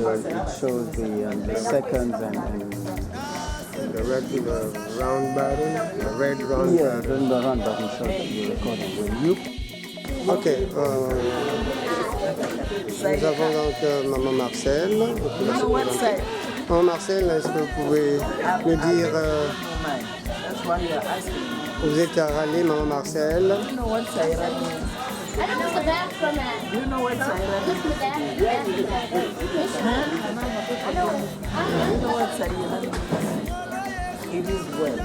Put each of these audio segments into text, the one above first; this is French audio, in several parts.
It shows the seconds and the regular round button, the red round button. then the round button shows that you're recording. When you Ok. Nous avons donc Maman Marcel. Maman Marcel, est-ce que vous pouvez nous dire vous êtes à Raleigh, Maman Marcel? I don't know the back from it. You know what's Look at that. You know what's It is well.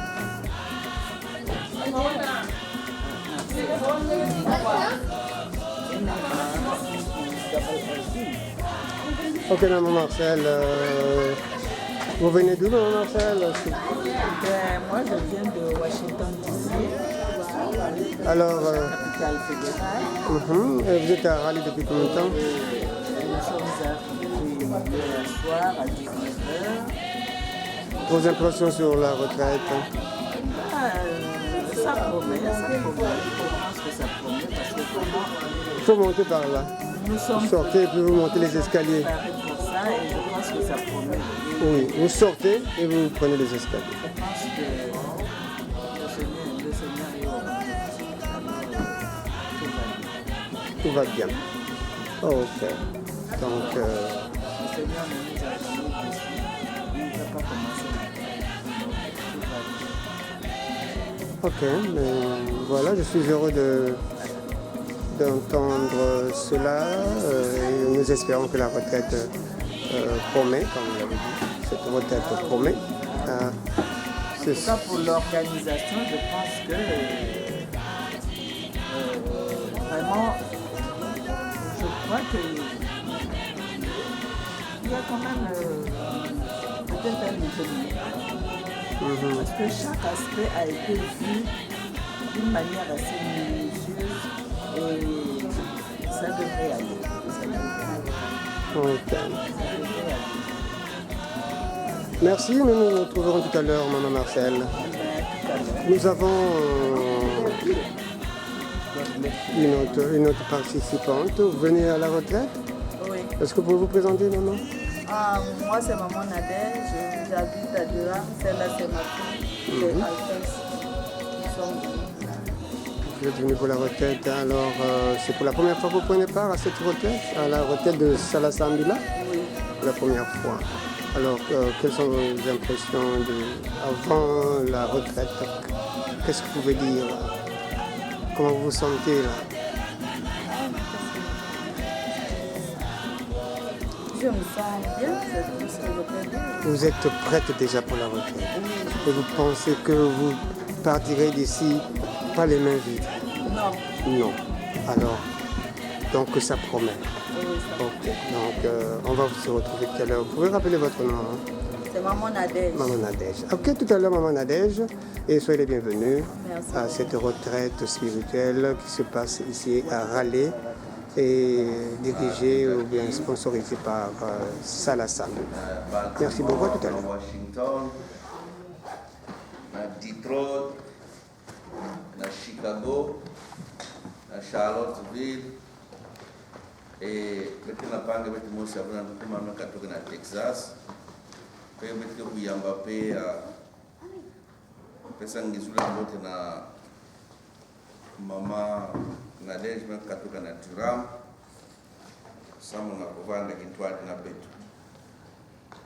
Ok, Maman Marcel. Vous venez d'où, Maman Marcel? Moi, je viens de Washington, D.C. Alors, Capitale fédérale. et vous êtes à Raleigh depuis combien de temps? Nous sommes arrivés hier soir à 19h. Vos impressions sur la retraite? Ça promet, Je pense que ça promet parce que comment Il faut monter par là. nous sommes Vous sortez et puis vous montez les escaliers. préparés pour ça et je pense que ça promet. Oui, vous sortez et vous prenez les escaliers. Je pense que le Seigneur est au Tout va bien. Ok. Donc, Le Seigneur ne nous a jamais déçus. Il ne va pas commencer maintenant. ok, mais voilà, je suis heureux d'entendre cela et nous espérons que la retraite promet, comme vous l'avez dit. Cette retraite promet. En tout cas, pour l'organisation, je pense que vraiment, je crois qu'il y a quand même peut-être un événement. Parce que chaque aspect a été vu d'une manière assez minutieuse et ça devrait aller. Ok. Merci, nous nous retrouverons tout à l'heure, Maman Marcel. Nous avons une autre participante. Vous venez à la retraite? Oui. Est-ce que vous pouvez vous présenter, maman? Moi, c'est Maman Nadège, j'habite à Durham, celle-là, c'est ma fille, c'est Alphonse. Nous sommes Vous êtes venu pour la retraite, alors c'est pour la première fois que vous prenez part à cette retraite, à la retraite de Salasambila? Oui. La première fois. Alors, quelles sont vos impressions avant la retraite? Qu'est-ce que vous pouvez dire? Comment vous vous sentez là? Je me sens bien, c'est tout ce que je peux dire. Vous êtes prête déjà pour la retraite? Et vous pensez que vous partirez d'ici pas les mains vides? Non. Non. Alors, donc ça promet. Oui, ça Ok. Donc, on va se retrouver tout à l'heure. Vous pouvez rappeler votre nom, hein? C'est Maman Nadège. Maman Nadège. Ok, tout à l'heure, Maman Nadège, et soyez les bienvenus Merci. à cette retraite spirituelle qui se passe ici à Raleigh et dirigée ou bien sponsorisée par Salasam. Merci beaucoup, à tout à l'heure. Washington, na Detroit, na Chicago, na Charlottesville, et maintenant panga beti mosi abuna kuma na katoka na Texas, pe beti ku yamba pe pesa ngizula mbote na mama Nadège me katoka na Durham, samu na kovanda kintwadi na betu.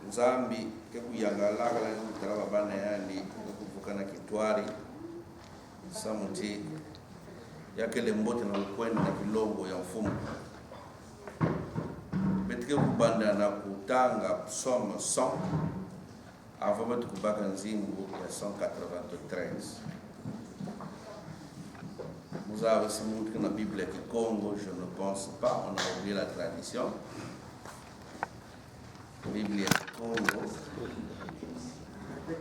Nzambi ke kuyangala kala kutala babana yani kuvuka na kitwari samuti yake lembote na ukwenda na kilongo ya mfumo betike kubanda na kutanga psaume 100 avant de kubaka nzimbu ya 193. Vous avez aussi montré dans la Bible que Congo, je ne pense pas, on a oublié la tradition. Bible ya Congo. Non,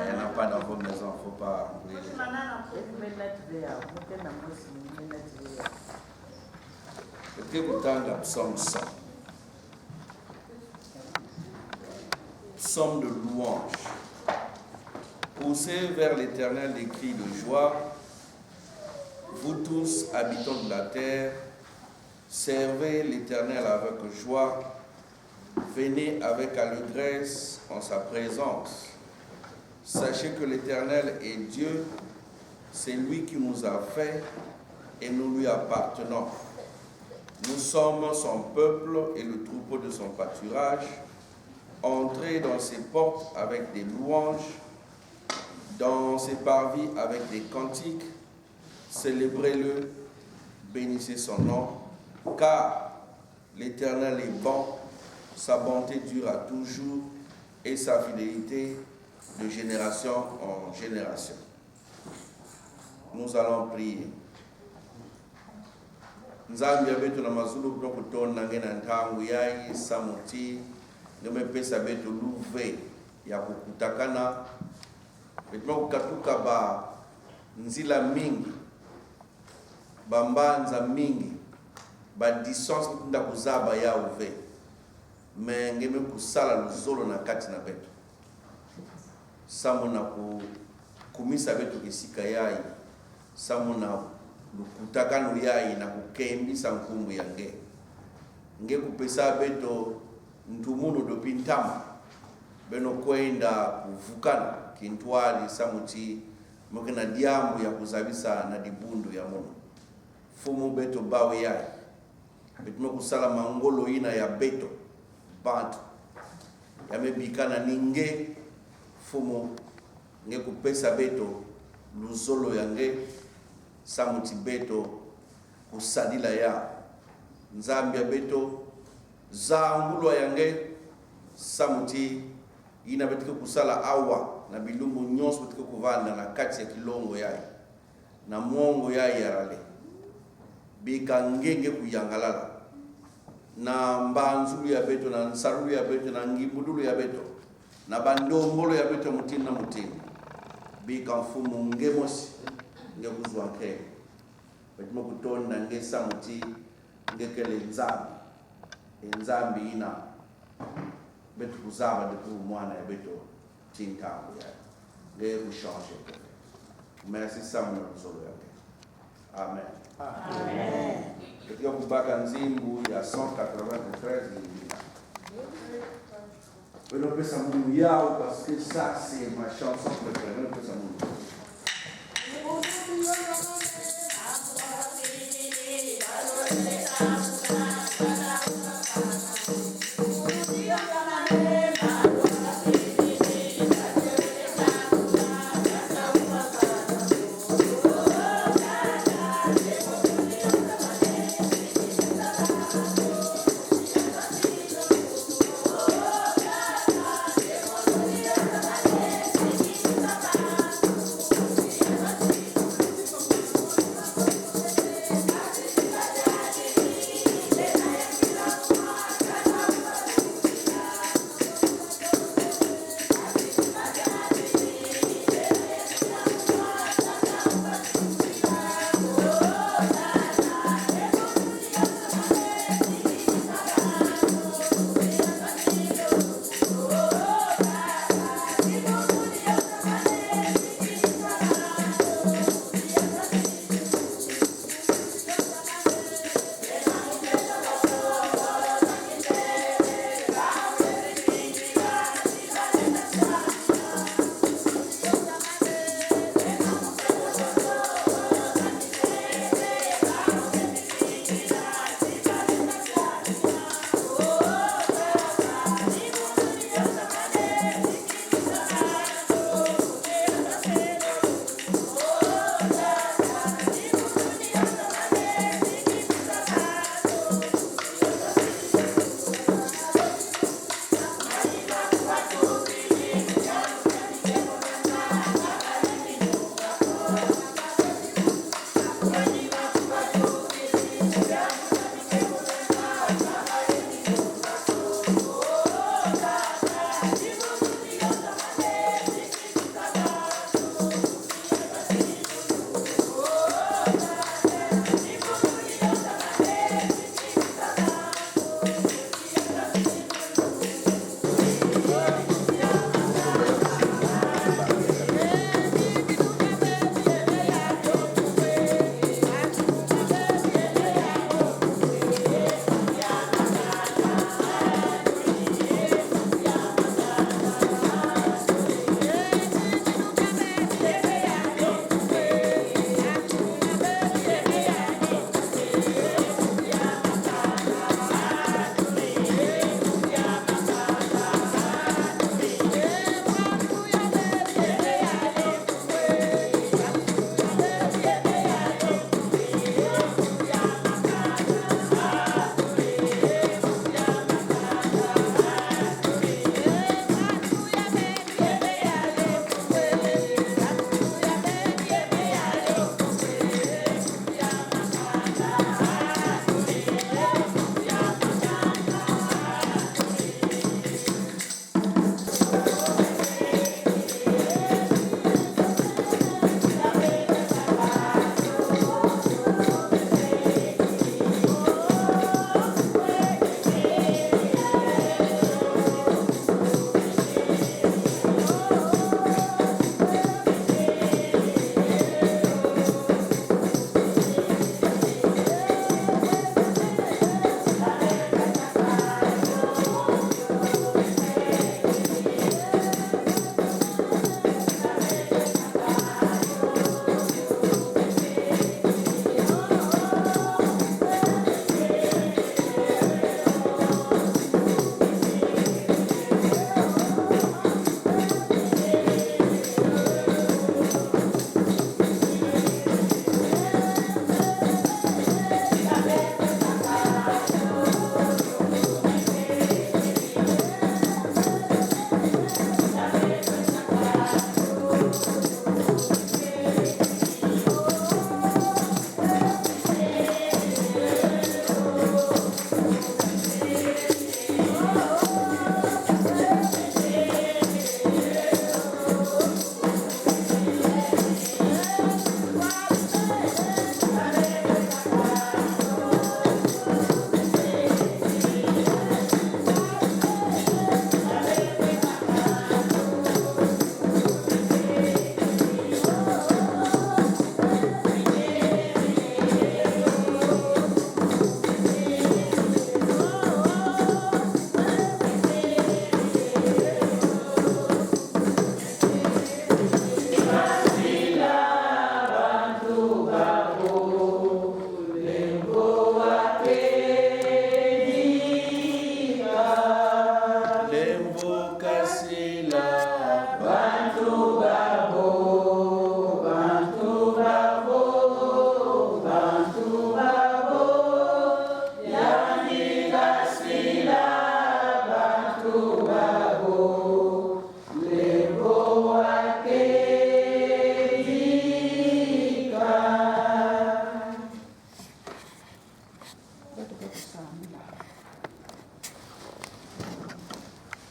il n'y en a pas dans vos maisons, il ne faut pas brûler. Est-ce que vous avez psaume 100? Psaume de louange. Poussez vers l'Éternel des cris de joie, vous tous, habitants de la terre, servez l'Éternel avec joie, venez avec allégresse en sa présence. Sachez que l'Éternel est Dieu, c'est lui qui nous a fait et nous lui appartenons. Nous sommes son peuple et le troupeau de son pâturage. Entrez dans ses portes avec des louanges, dans ses parvis avec des cantiques. Célébrez-le, bénissez son nom. Car l'Éternel est bon, sa bonté dure à toujours et sa fidélité de génération en génération. Nous allons prier. Nzambi abetu na mazulu kutokutona ngena ntangu yai samuti ngeme pesa betu luve ya kukutakana betuma kukatuka ba nzila mingi bambanza mingi ba distance kutunda kuzaba ya uve me ngeme kusala luzolo na kati na betu samu na kumisa betu kisika yai samu na lukutakano yai na kukembisa nkumbu yange nge kupesa beto ntumuno do pintama beno kwenda kuvukana kintwali samuti mokena diambu ya kuzabisa na dibundu ya muno fumu beto bawe yai betuma kusala mangolo ina ya beto bantu yamebikana ninge fumu nge kupesa beto luzolo yange samuti beto kusadila ya nzambi ya beto zangulwa yange samuti ina betike kusala awa na bilumbu nyonso betike kuvanda na kati ya kilongo yai na mwongo yai yarale bika ngenge kuyangalala na mbanzulu ya beto na nsarulu ya beto na ngibudulu ya beto na bandombolo ya beto mutini na mutini bika mfumu ngemosi nge kuzwa nke betimo kutonda nge samuti nge kele nzambi ina betu kuzaba de pour mwana ya beto tintambo ya nge kuchanger. Merci Samuel Zolo yake. Amen. Amen. Katika kubaka nzimbu ya 193 ilibina. Weno pesa Mungu yao parce que ça c'est ma chanson préférée. Weno pesa Mungu.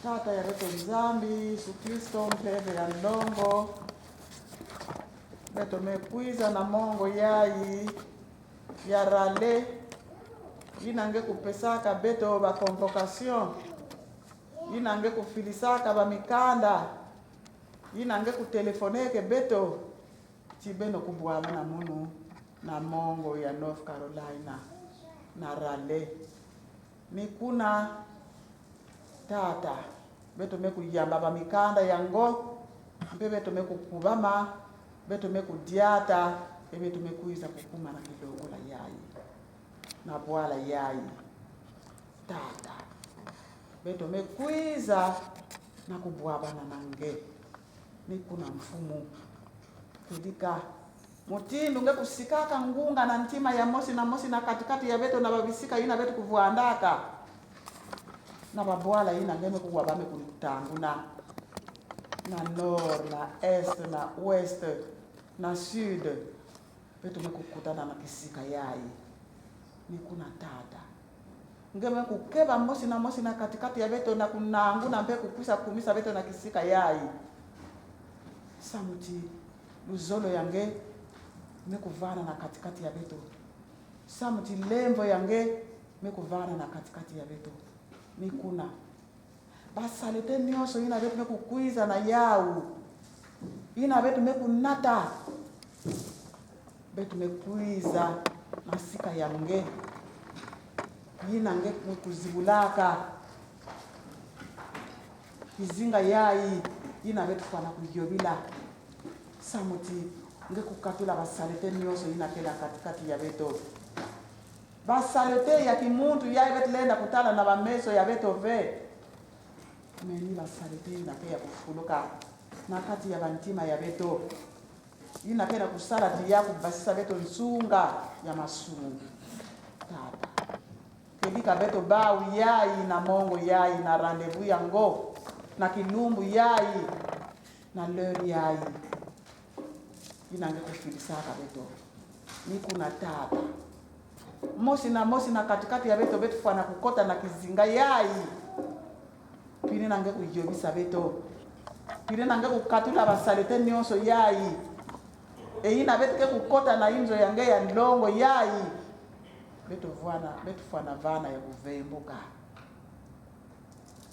tata ya beto nzambi Yesu Kristo mpeve ya ndongo beto mekwiza na mongo yai ya rale yinange kupesaka beto ba convocation yinange kufilisaka ba mikanda yinange kutelefoneke beto tibeno kubwama na munu na mongo ya North Carolina na rale ni kuna tata beto mekuyamba ba mikanda yango mpe beto mekukubama beto mekudiata beto mekuiza kukuma na kidogo la yai na bwala yai tata beto mekwiza na kubwabana nange ni kuna mfumu kidika mutindu nge kusikaka ngunga na ntima ya mosi na katikati ya beto na babisika ina beto kuvuandaka na babwala ina ngeme kuwabame kutangu na nord na est na ouest na sud beto mekukutana na kisika yai ni kuna tata ngeme kukeba mosi na katikati ya beto na kunangu na mpe kukwisa kumisa beto na kisika yai samuti luzolo yange mekuvana na katikati ya beto samuti lembo yange mekuvana na katikati ya beto ni kuna basalete nyonso ina beto mekukwiza na yau ina beto mekunata beto mekwiza masika yange yina nge kuzibulaka izinga yai yina beto fana kujobila samuti nge kukatula basalete nyonso yina kela katikati ya beto basalete ya kimuntu yai beto lenda kutala na bameso ya beto ve meni basalete yina ke ya kufuluka na kati ya bantima ya beto yina kela kusala dia kubasisa beto nsunga ya masungu tata kedika beto bawu yai na mongo yai na rendezvous yango na kilumbu yai na lori yai inange kufilisaka beto ni kuna tata mosi na katikati ya beto beto fana kukota na kizinga yai pine nange kujobisa beto pine nange kukatula basalete nyonso yai ina beto ke kukota na inzo yange ya ndongo yai beto fana vana ya kuvembuka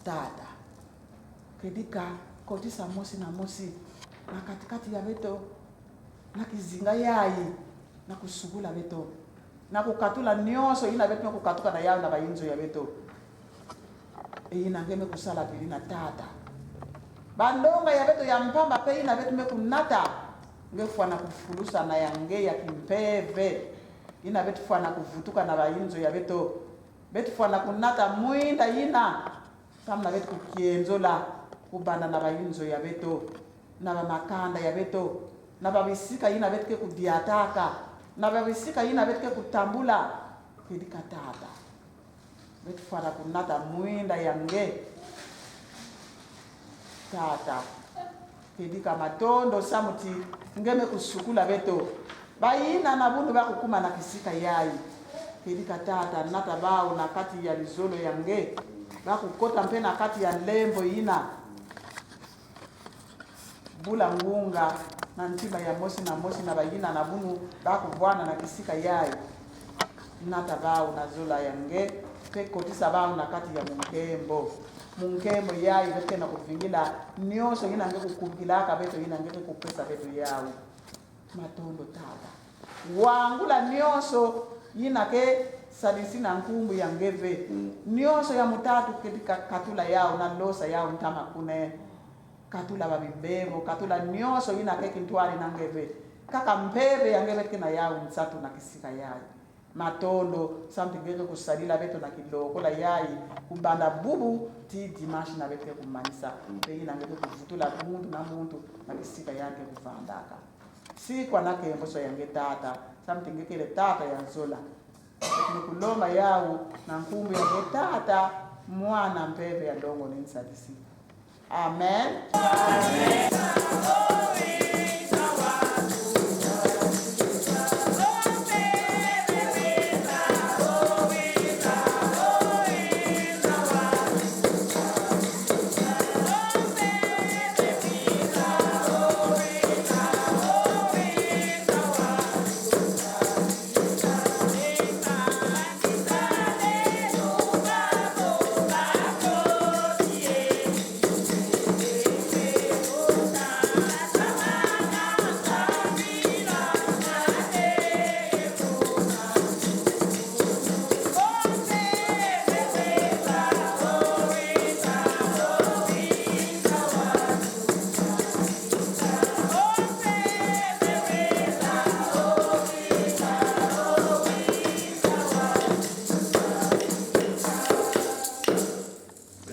tata kedika kotisa mosi na katikati ya beto na kizinga yai na kusugula beto na kukatula nyonso ina beto kukatuka na yao na bayinzo ya beto ina ngeme kusala pili na tata bandonga ya beto ya mpamba pe ina beto mekunata ngefwana kufulusa na yange ya kimpeve ina beto fwana kuvutuka na bayinzo ya beto fwana kunata mwinda ina kamna beto kukienzola kubanda na bayinzo ya beto na bamakanda ya beto na babisika ina beto ke kudiataka na babisika ina beto ke kutambula kedika tata beto fwana kunata mwinda yange tata kedika matondo samuti ngeme kusukula beto bayina na bundu bakukuma na kisika yai kedika tata nata bawu na kati ya lizolo yange bakukota mpe na kati ya lembo ina bula ngunga na ntima ya mosi na bayina na bunu bakuvwana na kisika yai nata bawu na zola yange pe kotisa bawu na kati ya munkembo yai bete na kuvingila nyonso ina nge kukubikilaka beto ina nge kupesa beto yao matondo tata wangula nyonso ina ke salisi na nkumbu ya ngeve nyonso ya mutatu kedika katula yao na losa yao ntama kune katula babibebo katula nyonso ina ke kintwali na ngeve kaka mpebe ya ngeve kina yao nsatu na kisika yai matondo sampi ngeke kusalila beto na kiloko la yai kubanda bubu ti dimashi na beto kumanisa pe ina ngeke kuvutula muntu na kisika yake kuvandaka si kwa nake mboso yange tata sampi ngeke le tata ya nzola nikulomba yao na nkumbu yange tata mwana mpeve ya ndongo ni nsadisi amen, amen.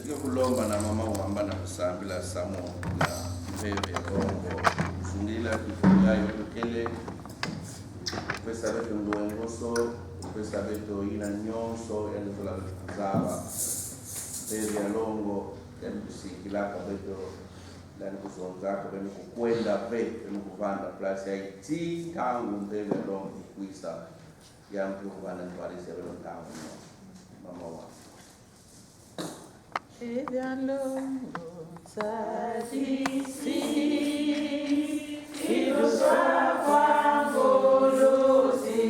Ndio kulomba na mama wamba na kusambila samo na mbebe bongo zungila kifunga yote kele pesa beto ngoso pesa beto ina nyonso elitola zaba mbebe ya longo kusikilaka beto ndani kuzonzaka bene kukwenda pe kuvanda plus ya iti kangu mbebe ya longo kuisa ya mtu kuvanda nipalisi ya beno kangu mama wa Longo sadisi iluswa kwa ngolosi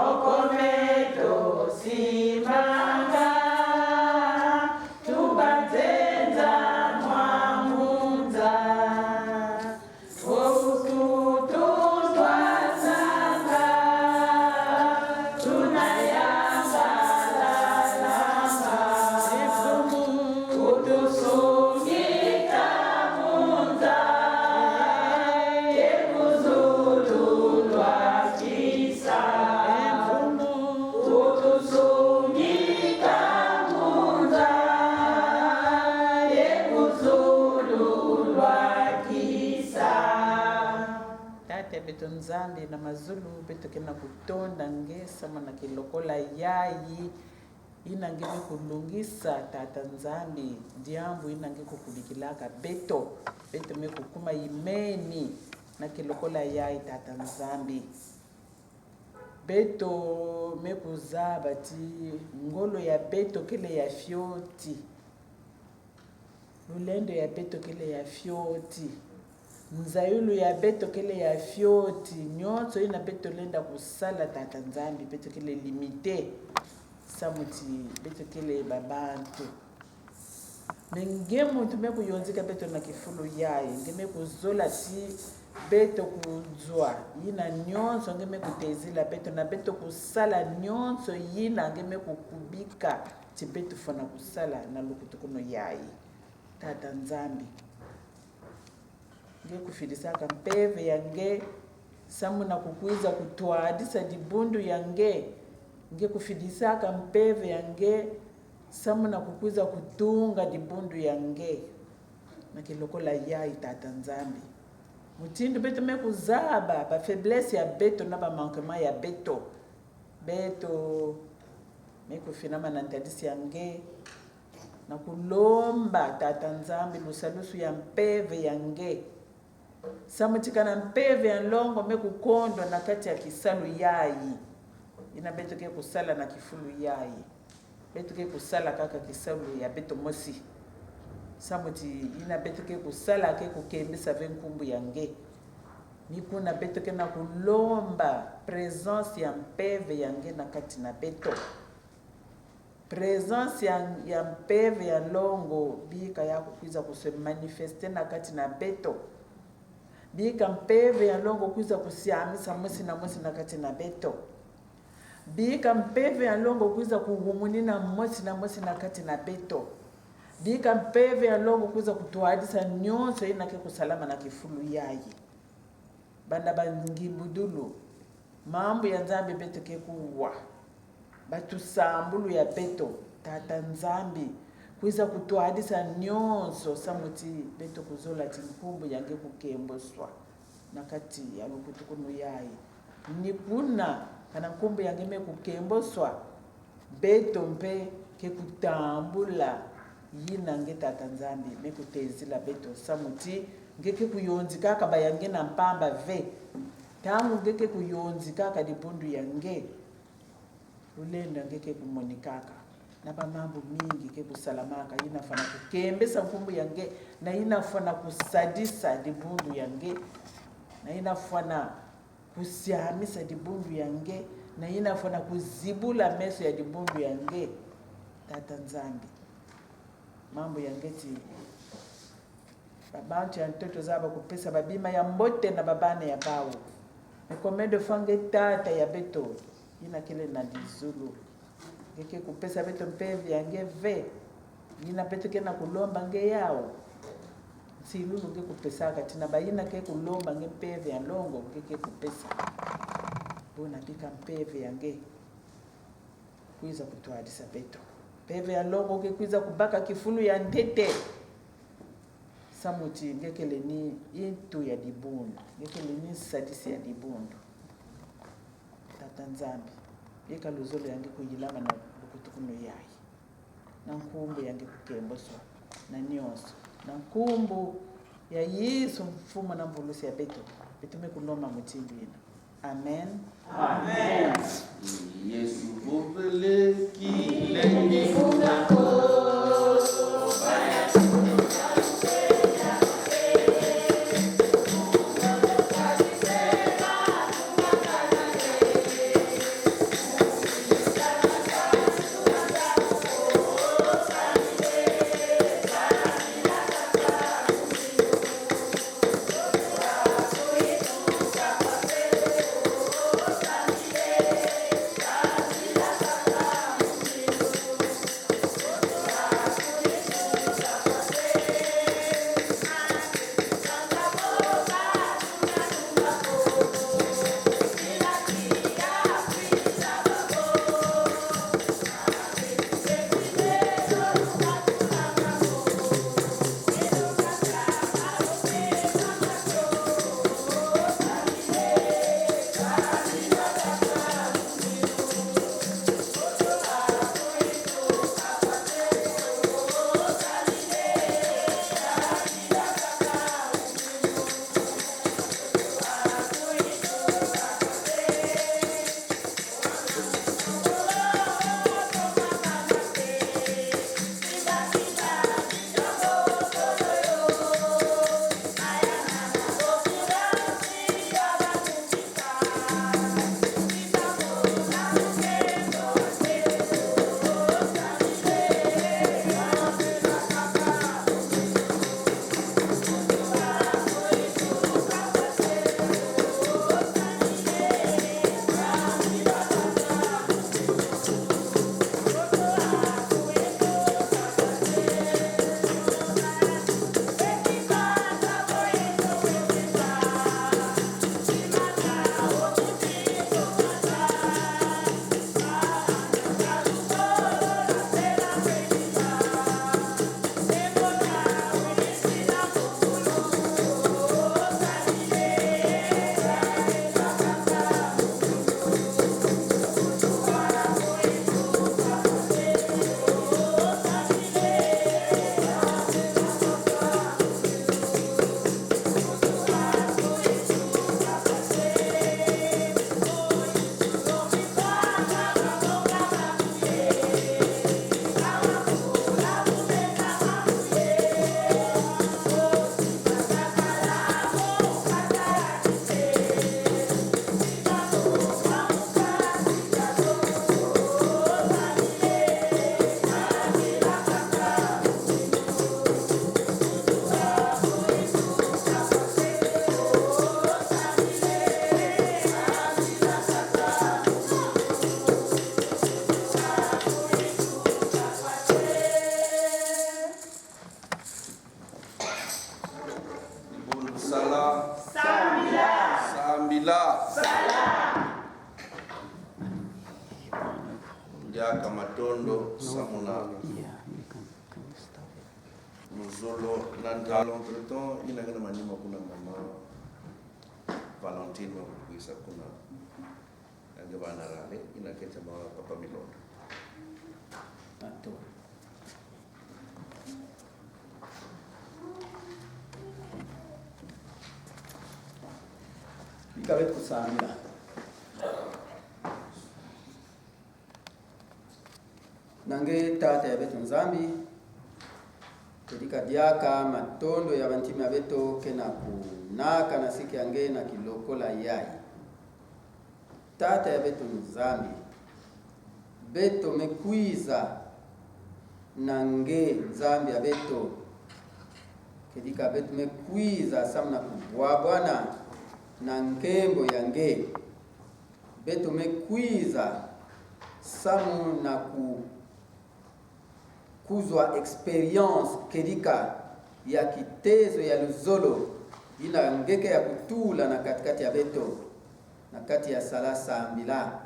okometo simanga tubanzenza mwamunza okututundwa sanga beto nzambi na mazulu beto kena kutonda ngesa mana kilokola yayi inange kulungisa tata nzambi diambu inange kukulikilaka beto me kukuma imeni na kilokola yayi tata nzambi beto me kuzaba ti ngolo ya beto kele ya fioti lulendo ya beto kele ya fioti nzayulu ya beto kele ya fioti nyonso ina beto lenda kusala tata nzambi beto kele limite samuti beto kele babantu menge muntu me kuyonzika beto na kifulu yaye ngeme kuzola ti beto kuzwa yina nyonso ngeme kutezila beto na beto kusala nyonso yina ngeme kukubika ti beto fana kusala na lukutukuno yaye tata nzambi nge kufidisaka mpeve yange samu na kukwiza kutwadisa dibundu yange nge kufidisaka mpeve yange samu na kukwiza kutunga dibundu yange na kilokola yayi tata nzambi mutindu beto me kuzaba ba faiblesse ya beto na ba manquement ya beto me kufinama na ntadisi yange na kulomba tata nzambi lusalusu ya mpeve yange samutikana mpeve ya longo me kukondo na kati ya kisalu yayi ina beto ke kusala na kifulu yayi beto ke kusala kaka kisalu ya beto mosi samuti ina beto ke kusala ke kukembisa venkumbu yange nikuna beto ke na kulomba presence ya mpeve yange na kati na beto presence ya mpeve ya longo bika ya kukwiza kuse manifeste na kati na beto bika mpeve ya longo kwiza kusiamisa mwisi na kati na beto bika mpeve ya longo kwiza kuhumunina mwisi na kati na beto bika mpeve ya longo kwiza kutuadisa nyonso inake kusalama na kifulu yayi banda bangibudulu mambo ya nzambi beto ke kuwa batusambulu ya beto tata nzambi kwiza kutuadisa nyonso samuti beto kuzola tinkumbu yange kukemboswa nakati ya lukutukuno yayi nikuna kana nkumbu yange me kukemboswa beto mpe ke kutambula yina nge tata nzambi me kutezila beto samuti ngeke kuyonzi kaka bayange na mpamba ve tangu ngeke kuyonzi kaka dibundu yange ulenda ngeke kumonikaka na mambo mingi ke kusalamaka inafana kukembesa nkumbu yange na inafana kusadisa dibundu yange na inafana kusiamisa dibundu yange na inafana kuzibula meso ya dibundu yange tata nzambi mambo yange ti babantu ya ntoto zaba kupesa babima ya mbote na babane ya bawo mekomedo fange tata ya beto ina kile na dizulu ngeke kupesa beto mpevi yange ve ina beto kena kulomba nge yao silulu nge kupesa katina bayina ke kulomba nge mpevi ya longo ngeke kupesa bona bika mpevi yange kuiza kutuadisa beto peve ya loko kekwiza kubaka kifulu ya ndete samuti ngekele ni into ya dibundu ngekele ni sadisi ya dibundu tata nzambi yeka luzolo yange kuyilama na bukutukuno yayi na nkumbu yange kukemboso na nyonso na nkumbu ya Yesu mfumo na mvulusi ya beto betume kuloma mutindu ina. Amen. Amen. Yesu bobeleki lengi Jaka matondo samuna muzolo nantalo entretemps ina kana manima kuna mama Valentine wa kuisa kuna angabana rale ina kecha mama papa Milonda Ato. Ikawet kusanga. Nange tata ya betu nzambi katika diaka matondo ya bantima beto kena kunaka na siki yange na kilokola yai tata ya betu nzambi beto mekwiza nange nzambi ya beto katika beto mekwiza samna kubwabwana na nkembo yange beto mekwiza samu na kuzwa experience kedika ya kitezo ya luzolo ina ngeke ya kutula na katikati ya beto na kati ya salasa mbila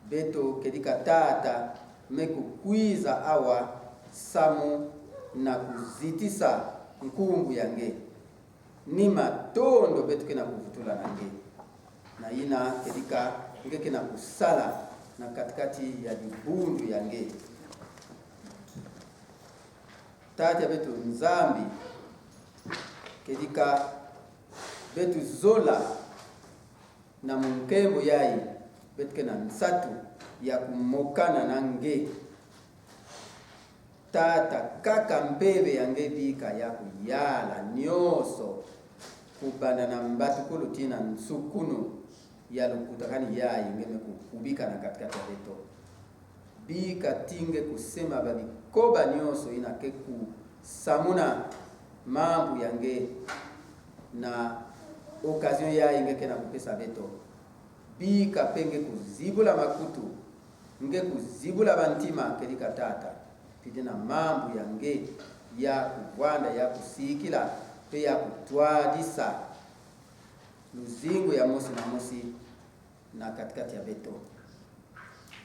beto kedika tata mekukwiza awa samu na kuzitisa nkumbu yange ni matondo betu kena kuvutula nange na ina kedika nge kena kusala na katikati ya dibundu yange tata betu nzambi kedika betu zola na munkembo yayi betu kena nsatu ya kumokana nange tata kaka mbebe yange bika ya kuyala nyoso kubanda na mbatukulu tina nsukunu ya lukutakani yayi ngeme kubika na katikati ya beto bika tinge kusema babikoba nyoso inake kusamuna mambu yange na occasion yayi ngeke na kupesa beto bika penge kuzibula makutu nge kuzibula bantima kedika tata pidina mambu yange ya kuvanda ya kusikila pe ya kutwadisa luzingo ya mosi na mosi na katikati ya beto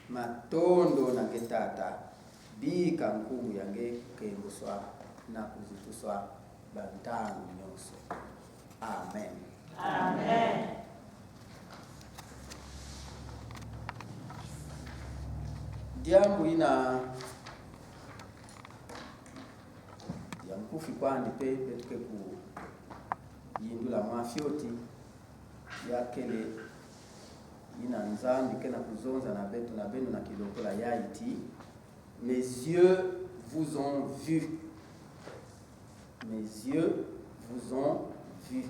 matondo na getata bika nkumu yange kenguswa na kuzituswa bantangu nyoso. Amen. Amen. Diambu ina yankufi kwandi pe petuke ku yindula mafyoti yakele ina nzambi kena kuzonza na betu na benu na kilokola yaiti mes yeux vous ont vu, mes yeux vous ont vu,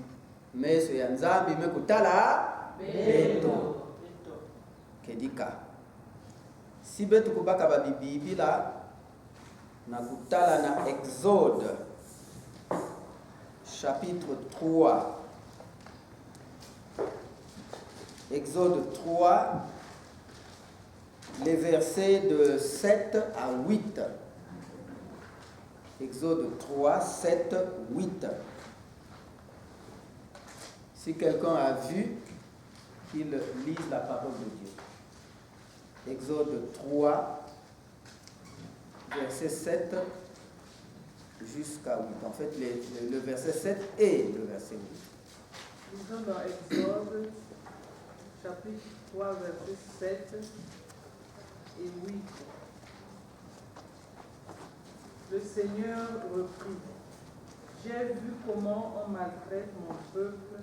meso ya nzambi mekutala beto kedika si betu kubaka babibibila na kutala na Exode chapitre 3. Exode 3, les versets de 7 à 8. Exode 3, 7, 8. Si quelqu'un a vu, qu'il lise la parole de Dieu. Exode 3, verset 7 jusqu'à 8. En fait, le verset 7 et le verset 8. Lisons dans Exode, chapitre 3, verset 7 et 8. Le Seigneur reprit: j'ai vu comment on maltraite mon peuple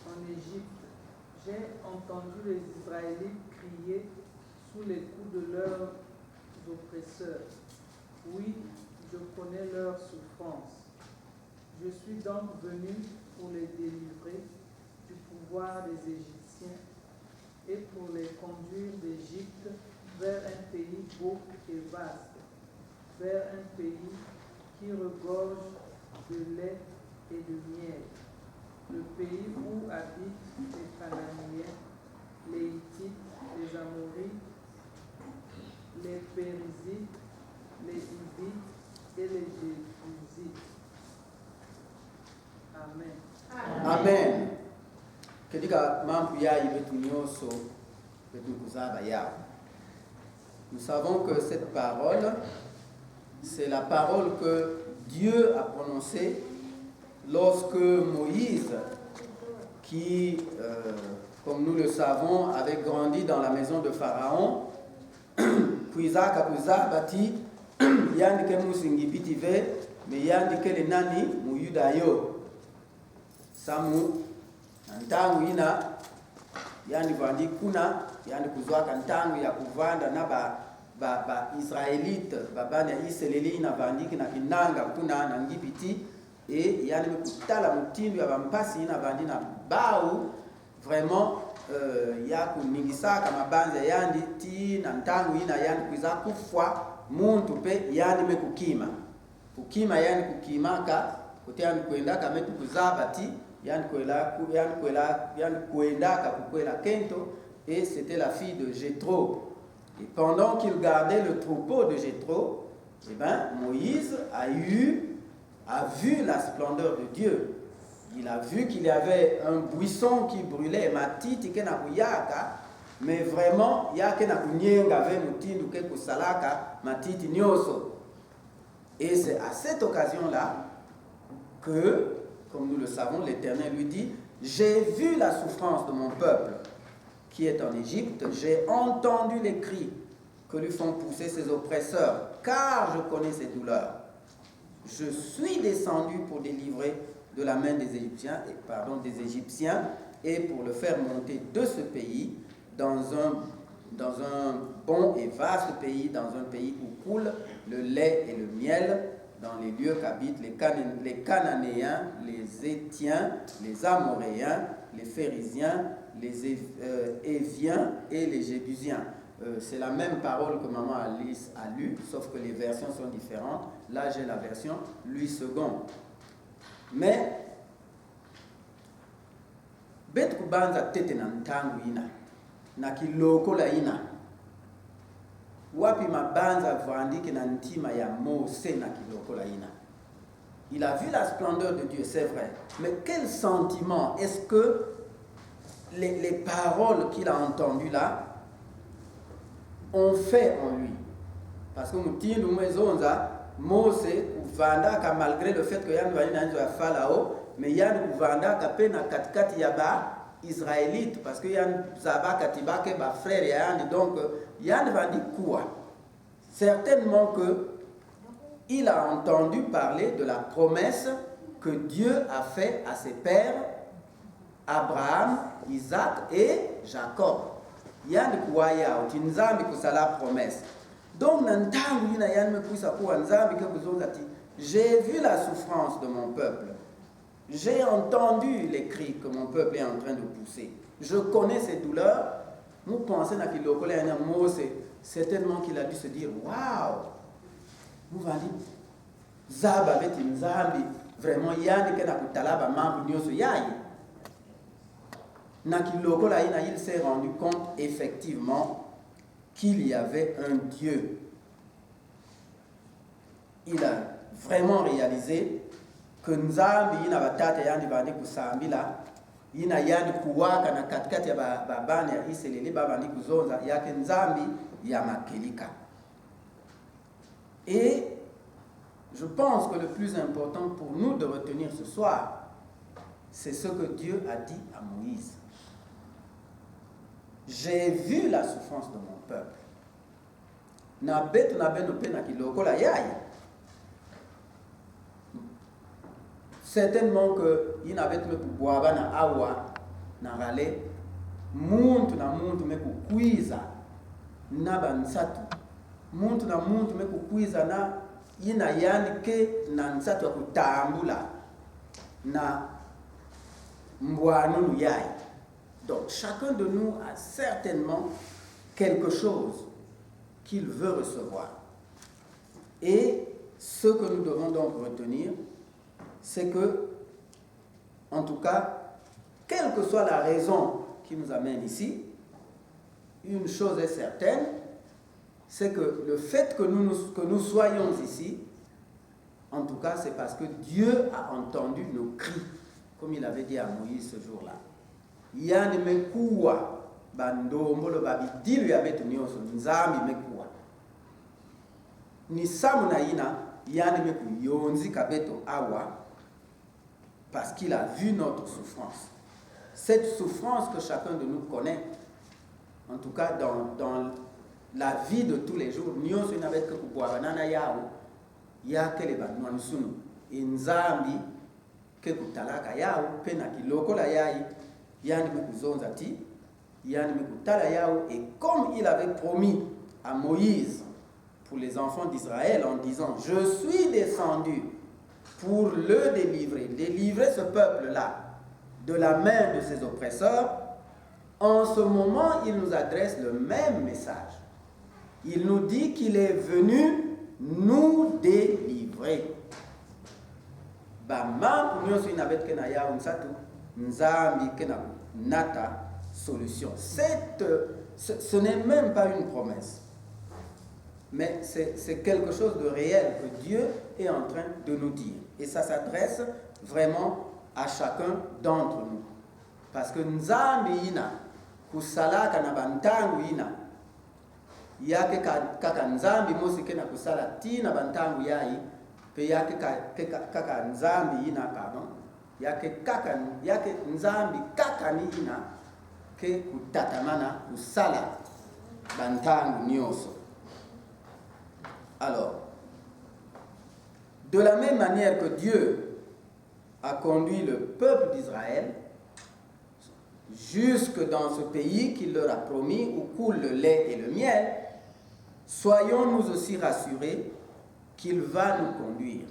en Égypte. J'ai entendu les Israélites crier sous les coups de leurs oppresseurs. Oui, je connais leur souffrance. Je suis donc venu pour les délivrer du pouvoir des Égyptiens et pour les conduire d'Égypte vers un pays beau et vaste, vers un pays qui regorge de lait et de miel, le pays où habitent les Cananéens, les Hittites, les Amorites, les Périzites, les Hivites et les Jébusites. Amen. Amen. Kedika mampu ya ibetu nyoso betu kuzaba yao. Nous savons que cette parole, c'est la parole que Dieu a prononcée lorsque Moïse, qui, comme nous le savons, avait grandi dans la maison de Pharaon, kuizaka kuzabati yandike musingipitive me yandike le nani muyuda yo samu ntangu ina yandi vandi kuna yandi kuzwaka ntangu ya kuvanda na ba Israelite babani ya Iseleli na vandiki na kinanga kuna na ngipiti et yandi kutala mutindu ya bampasi ina vandi na bau vraiment ya kuningisaka mabanza yandi ti na ntangu ina yandi kuiza kufwa muntu pe yandi mekukima kukima yandi kukimaka kote yandi kuendaka metu kuzabati yandi kuendaka kukwela kento. Et c'était la fille de Jéthro. Et pendant qu'il gardait le troupeau de Jéthro, eh ben, Moïse a vu la splendeur de Dieu. Il a vu qu'il y avait un buisson qui brûlait, matiti kena kuyaka, Mais vraiment, il y a quelqu'un qui matiti nyoso. Et c'est à cette occasion-là que, comme nous le savons, l'Éternel lui dit, j'ai vu la souffrance de mon peuple qui est en Égypte, j'ai entendu les cris que lui font pousser ses oppresseurs, car je connais ses douleurs. Je suis descendu pour délivrer de la main des Égyptiens, et pour le faire monter de ce pays dans un bon et vaste pays, dans un pays où coule le lait et le miel, dans les lieux qu'habitent les Cananéens, les Hétiens, les Amoréens, les Phérésiens, les Éviens et les Jébusiens. C'est la même parole que maman Alice a lue, sauf que les versions sont différentes. Là, j'ai la version Louis II. Mais, bet kubanza tete na ntangu ina, na kiloko la ina, wapi mabanza vandiki na ntima ya Mose na kiloko la ina. Il a vu la splendeur de Dieu, c'est vrai. Mais quel sentiment est-ce que les paroles qu'il a entendues là ont fait en lui? Parce que Moutine ou Mezonza, Mose ou Vanda, malgré le fait que Yann va y a Phalao, mais Yann ou Vanda, Kapena Katkat Yaba, Israélite, parce que Yann Zaba Katiba, Keba frère Yann, donc Yann va dire quoi? Certainement que il a entendu parler de la promesse que Dieu a faite à ses pères, Abraham, Isaac et Jacob. Yann Kouaya, Tinzambi Kusala promesse. Donc, j'ai vu la souffrance de mon peuple. J'ai entendu les cris que mon peuple est en train de pousser. Je connais ses douleurs. Nous pensons à certainement qu'il a dû se dire waouh! Nous allons dire Zaba Betimzambi, vraiment Yann Kenakutalaba Mambu Nyoso Yaï. Il s'est rendu compte effectivement qu'il y avait un Dieu. Il a vraiment réalisé que Nzambi ina batata yandi bandi kusambila ina yandi kuwaka na katikati ya babani ya Israeli babandi kuzonza yake Nzambi ya makelika. Et je pense que le plus important pour nous de retenir ce soir, c'est ce que Dieu a dit à Moïse. J'ai vu la souffrance de mon peuple. Certainement que il n'avait pas pu boire na awa na rale muntu na muntu me kukuiza na bansatu muntu na muntu me kukuiza na ina yani ke na nsatu kutambula na mbwanunu yai. Donc chacun de nous a certainement quelque chose qu'il veut recevoir. Et ce que nous devons donc retenir, c'est que, en tout cas, quelle que soit la raison qui nous amène ici, une chose est certaine, c'est que le fait que nous soyons ici, en tout cas, c'est parce que Dieu a entendu nos cris, comme il avait dit à Moïse ce jour-là. Yani mekuwa bandombolo babidilu ya betu nyoso nzambi mekuwa ni samu na ina yani meku yonzi kabeto awa parce qu'il a vu notre souffrance. Cette souffrance que chacun de nous connaît, en tout cas dans la vie de tous les jours, nyoso inabet ke kubwabanana yao ya kele banwa sunu nzambi ke kutalaka yao pena kiloko la yai. Et comme il avait promis à Moïse pour les enfants d'Israël en disant « Je suis descendu pour le délivrer ce peuple-là de la main de ses oppresseurs », en ce moment, il nous adresse le même message. Il nous dit qu'il est venu nous délivrer. Nzambi kena nata solution. Ce n'est même pas une promesse, mais c'est quelque chose de réel que Dieu est en train de nous dire. Et ça s'adresse vraiment à chacun d'entre nous. Parce que Nzambi ina kusalaka na bantangu ina yake kaka nzambi mosi kena kusala tina bantangu yai pe yake kaka nzambi ina pardon yake nzambi kaka ni ina ke kutatamana kusala bantangu nyonso. Alors, de la même manière que Dieu a conduit le peuple d'Israël jusque dans ce pays qu'il leur a promis où coule le lait et le miel, soyons nous aussi rassurés qu'il va nous conduire,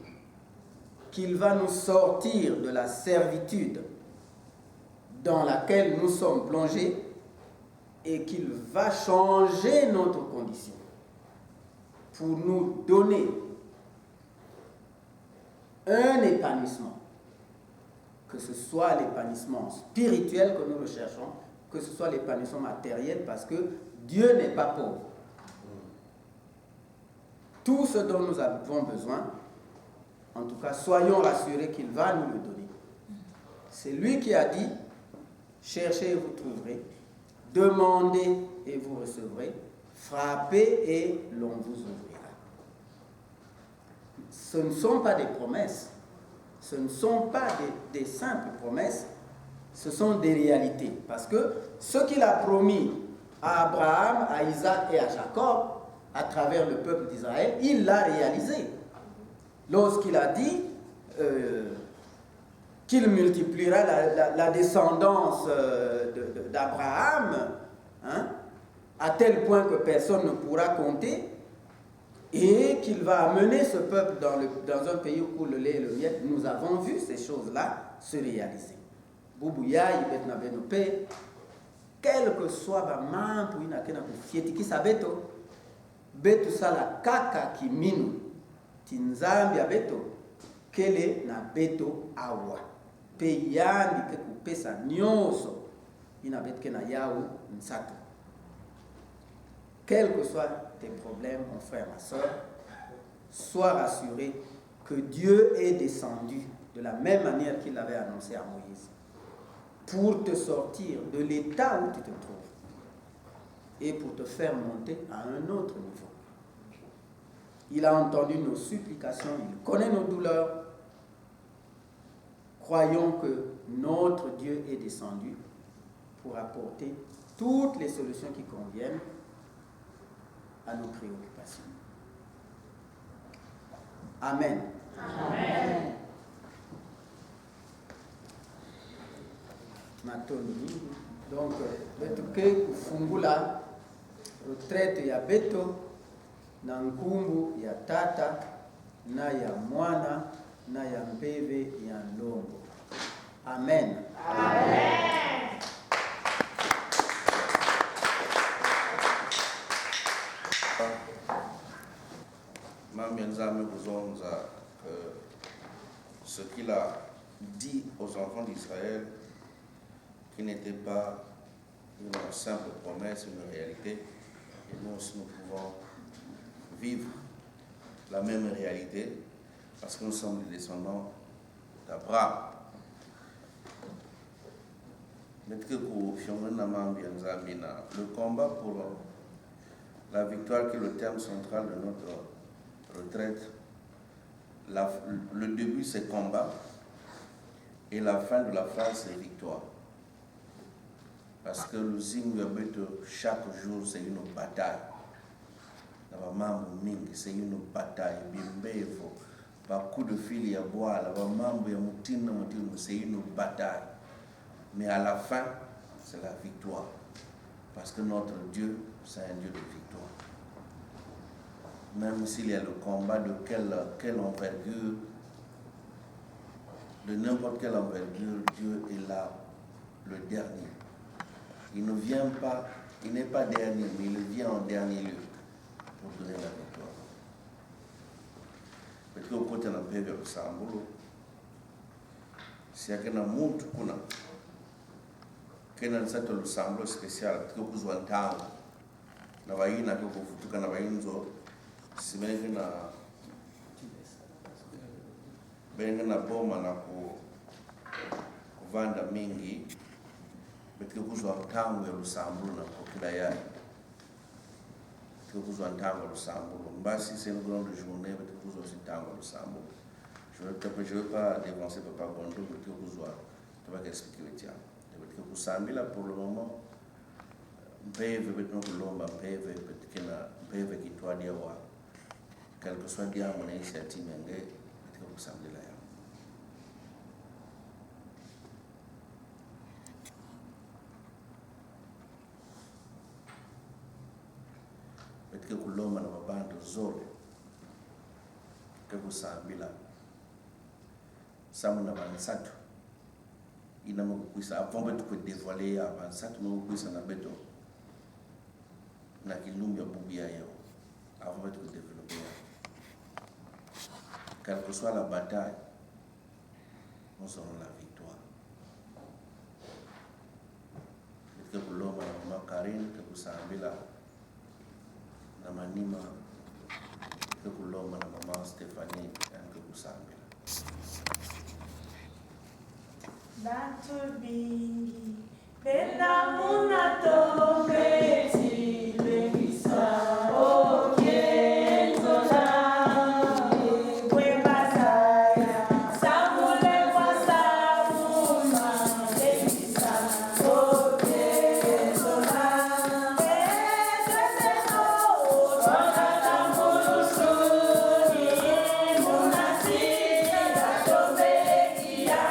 qu'il va nous sortir de la servitude dans laquelle nous sommes plongés et qu'il va changer notre condition pour nous donner un épanouissement, que ce soit l'épanouissement spirituel que nous recherchons, que ce soit l'épanouissement matériel, parce que Dieu n'est pas pauvre. Tout ce dont nous avons besoin, en tout cas, soyons rassurés qu'il va nous le donner. C'est lui qui a dit, cherchez et vous trouverez, demandez et vous recevrez, frappez et l'on vous ouvrira. Ce ne sont pas des promesses, ce ne sont pas des simples promesses, ce sont des réalités. Parce que ce qu'il a promis à Abraham, à Isaac et à Jacob, à travers le peuple d'Israël, il l'a réalisé. Lorsqu'il a dit qu'il multipliera la descendance d'Abraham, hein, à tel point que personne ne pourra compter, et qu'il va amener ce peuple dans un pays où coule le lait et le miel, nous avons vu ces choses-là se réaliser. Boubouya, Ibetna Benope, quel que soit le membre, il n'a qu'un fieti qui s'abeto, betu sala kaka kiminu, tinzambi abeto, kele na beto awa, peyandi ke kupesa nyoso, ina betke na yaou nsato. Quels que soient tes problèmes, mon frère, ma soeur, sois rassuré que Dieu est descendu de la même manière qu'il l'avait annoncé à Moïse pour te sortir de l'état où tu te trouves et pour te faire monter à un autre niveau. Il a entendu nos supplications, il connaît nos douleurs. Croyons que notre Dieu est descendu pour apporter toutes les solutions qui conviennent à nos préoccupations. Amen. Amen. Matoni. Donc, betuke kufungula retraite ya beto na nkumbu ya tata na ya mwana na ya mbebe ya ndongo. Amen. Amen. Ce qu'il a dit aux enfants d'Israël, qui n'était pas une simple promesse, une réalité, et nous aussi nous pouvons vivre la même réalité parce que nous sommes les descendants d'Abraham. Le combat pour la victoire, qui est le terme central de notre retraite, le début c'est combat et la fin de la phrase c'est victoire. Parce que le chaque jour c'est une bataille. C'est une bataille. Par coup de fil, c'est une bataille. Mais à la fin, c'est la victoire. Parce que notre Dieu, c'est un Dieu de victoire. Même s'il y a le combat de quelle envergure, de n'importe quelle envergure, Dieu est là, le dernier. Il ne vient pas, il n'est pas dernier, mais il vient en dernier lieu pour donner la victoire. Parce que au côté de la paix, si il y a un monde qui a un semble spécial, parce que vous avez un temps, vous avez un temps, si vous avez un boma na kuvanda mingi betike kuzwa ntango ya lusambulu na kokila yayi betike kuzwa ntango ya lusambulu mbasi c'est une grande journée betike kuzwa ntango ya lusambulu je veux pas dévancer papa Gondo betike kuzwa tabaka expliquer le tiens betike kusambila pour le moment mpeve betike kulomba mpeve betike na mpeve kitwadi ya wa quelque soit diamo na initiative nge betike kusambila ya betike kulomba na mabantu zote ke kusambila samu na bansatu ina mokukwisa avant betu ko dévoiler ya bansatu mokukwisa na beto na kilumbi ya bubia yo avant betu ko développer quelle que soit la bataille nous aurons la victoire betike kulomba na mama Karine ke kusambila na manima ke kulomba na mama Stephanie ke kusambila Bantu bingi benda muna tobeti lengisa okienzola webazaya samule kwa samuma lengisa okienzola eseseno tokata mulusuni munasira tobekia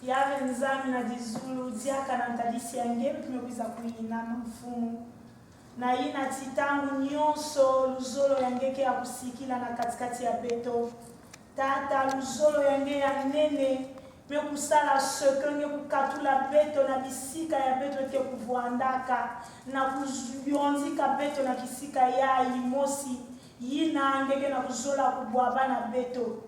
yave nzami na dizulu diaka na ntalisi yange tumekuiza kuinama mfumu na ina titangu nyonso luzolo yangeke ya kusikila na katikati ya beto tata luzolo yange ya nene mekusala sekenge kukatula beto na bisika ya beto eke kuvuandaka na kuyonzika beto na kisika ya imosi yina angeke na kuzola kubwaba na beto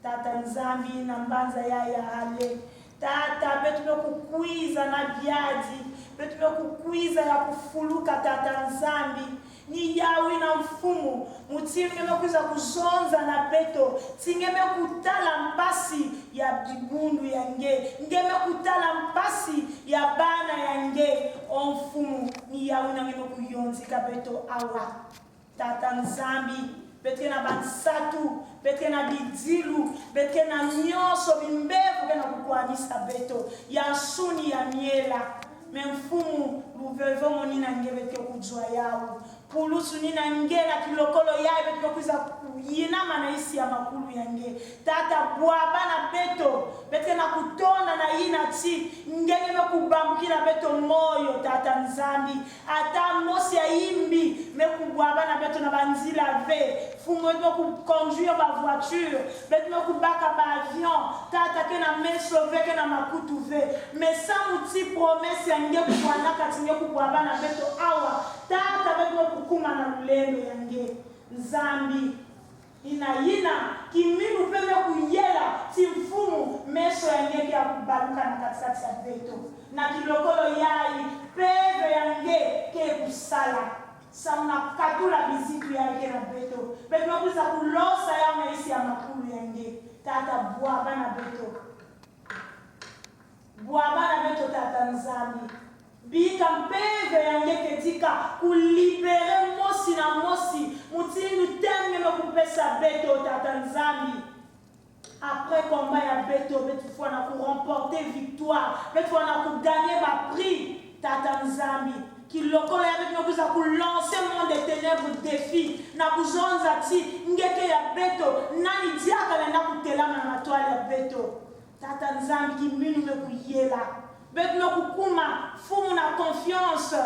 tata nzambi na mbanza ya hale tata betume kukwiza na biadi betume kukwiza ya kufuluka tata nzambi ni yawi na mfumu mutimi ngeme kuzonza na beto tingeme kutala mpasi ya bibundu yange ngeme kutala mpasi ya bana yange o mfumu ni yawi na ngeme kuyonzika beto awa tata nzambi betke na bansatu betke na bidilu betke na nyonso bimbevu kena kukwamisa beto ya suni ya miela memfumu luvevo monina nge betke kujwa yao pulusu nina nge na kilokolo yae betke kuza kuyinama na isi ya makulu yange tata bwaba na beto betke na kutonda na ina ti ngenge me kubambukila beto moyo tata nzambi ata mosi ya imbi me kubwaba na beto na banzila ve fumo etme kuconduire ba voiture betme kubaka ba avion tata ke na meso ve ke na makutu ve me samu ti promesse yange kubwanaka tinge kubwaba na beto awa tata betme kukuma na lulendo yange nzambi ina kiminu peme kuyela ti mfumu meso yange ya kubaluka na katikati ya beto na kilokolo yai peve yange ke kusala samna katula bizitu yake na beto beto kuza kulosa ya maisi ya makulu yange tata bwaba na beto tata nzambi bika mpeve yange ketika kulibere mosi mosi na mosi mutindu tenge mekupesa beto tata nzambi. Après combat ya beto betu fona ku remporter victoire, betu fona ku gagner ma prix tata nzambi. Qui lokola avec nous kuza ku lancer monde des ténèbres défi na kuzonza ti ngeke ya beto nani diaka na kutelama na toile ya beto tata nzambi ki minu mekuyela betu mekukuma fumu na confiance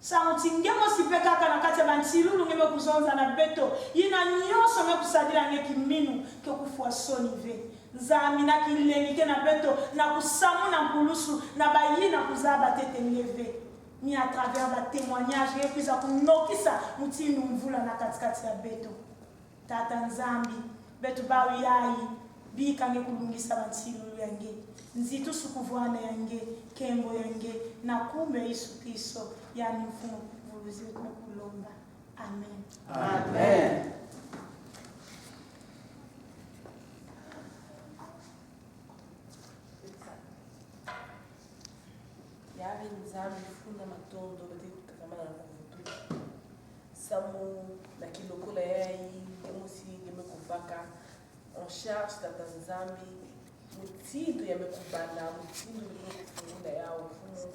sa mutingemo sipeka kana kati ya bantilulu ngeme kuzonza na beto yina nyonso mekusadila ngeki minu ke kufwa sonive nzambi na kilenike na beto na kusamu na mpulusu na bayina kuzaba tete ngeve ni à travers le témoignage et puis à kunokisa mutinu mvula na katikati ya beto tata nzambi beto bawi yai bika ngekulungisa bantilulu yange nzitu sukuvwana yange kembo yange na kumbe Yesu Kristo yani mfumo kuvuluzi kulomba amen Amen. Yave nzambi funda matondo bati kutazama na kuvutu samu na kilokola yai ngemusi ngemekuvaka en charge tata nzambi mutindo yamekubana mutindo yamekufungula yao fumu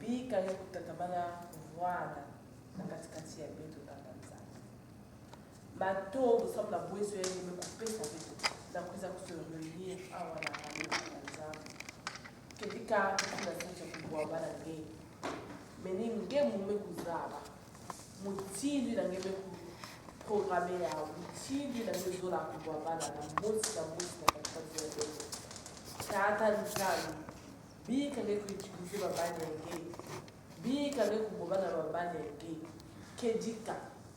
bika ngekutatamana kuvwana na katikati ya beto tata nzambi matondo samu na bwezo yai ngemekupesa beto na kuweza kusurvenir awa na tata nzambi ketika tunasema kubwa bana nge meni nge mume kuzaba mutindi na ngeme ku programme ya mutindi na ngezo la kubwa bana na mosi na katika zote tata nzani bika nge kuichukuzi babane nge bika nge kubobana babane nge kedika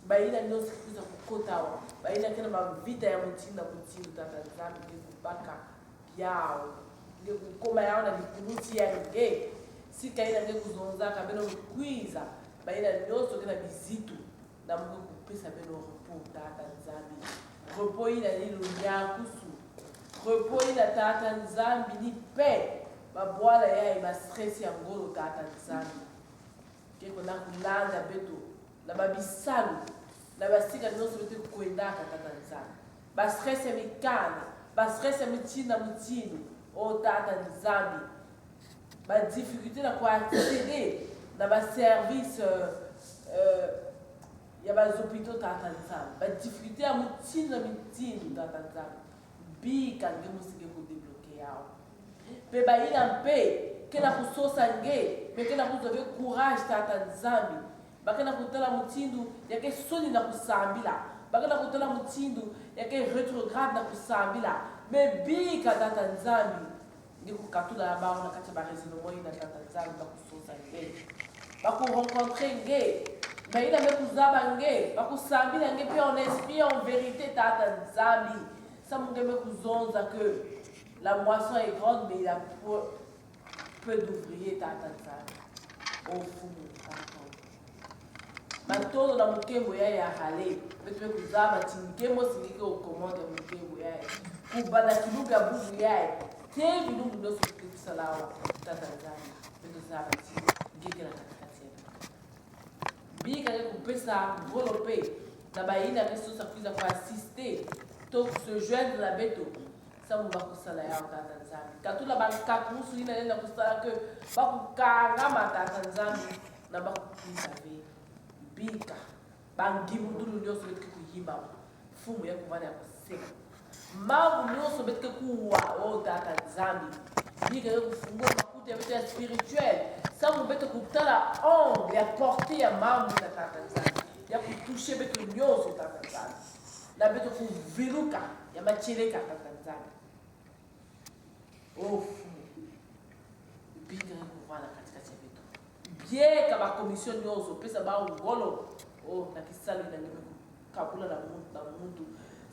baina ndio sikuza kukotawa baina kana mavita ya mutinda mutindi tata nzani nge kubaka yao koma yao na vikuruti ya nge sika ina nge kuzonza kabeno kwiza baina nyoso kena bizitu na mungu kupesa beno repos tata nzambi repos ina lilo nyakusu repos ina tata nzambi ni pe babwala ya ima stress ya ngolo tata nzambi keko na kulanda beto na babisalu na basika nyoso bete kuendaka tata nzambi ba stress ya mikana ba stress ya mitina mutino o tata nzambi ba difficulté na kwa accéder na ba service ya ba hôpitaux tata nzambi ba difficulté ya mutino tata nzambi bika nge musike ko débloquer yao pe ba ina mpe kena kusosa nge me kena kuzobe courage tata nzambi bakena kutala mutindu yake soni na kusambila bakena kutala mutindu yake retrograde na kusambila me bika tata nzambi ndikukatula na bao na kati ba raisonnement ina tata nzambi bakusosa nge bakurencontre nge baina mekuzaba nge bakusambila nge pe en esprit en vérité tata nzambi ça munge mekuzonza que la moisson est grande mais il a peu d'ouvriers tata nzambi au fumu tata matondo na mukembo ya hale betu mekuzaba tinkemo singike ukomande mukembo ya kubana kiluga bugu ya te bilungu ndo salawa tata nzambi betu zaba tingike na katikati bika ke kupesa volope na baina keso sa kuiza kwa assister to se joindre la beto ça on va kusala ya tata nzambi katula bakakusu ina nenda kusala ke bakukanga matata nzambi na bakukiza ve bika bangibu ndulu nyoso betke kuyimba fumu ya kuvana ya kuseka mabu nyoso betke kuwa o tata nzambi bika ya kufungua makuti ya beto ya spirituel ça on beto kutala ongle ya porter ya mambo na tata nzambi ya kutoucher beto nyoso tata nzambi na beto kuviruka ya macheleka tata nzambi oh fumu bika ya kuvana katikati ya beto bieka ba commission nyoso pesa ba ngolo oh na kisali na nime kabula na muntu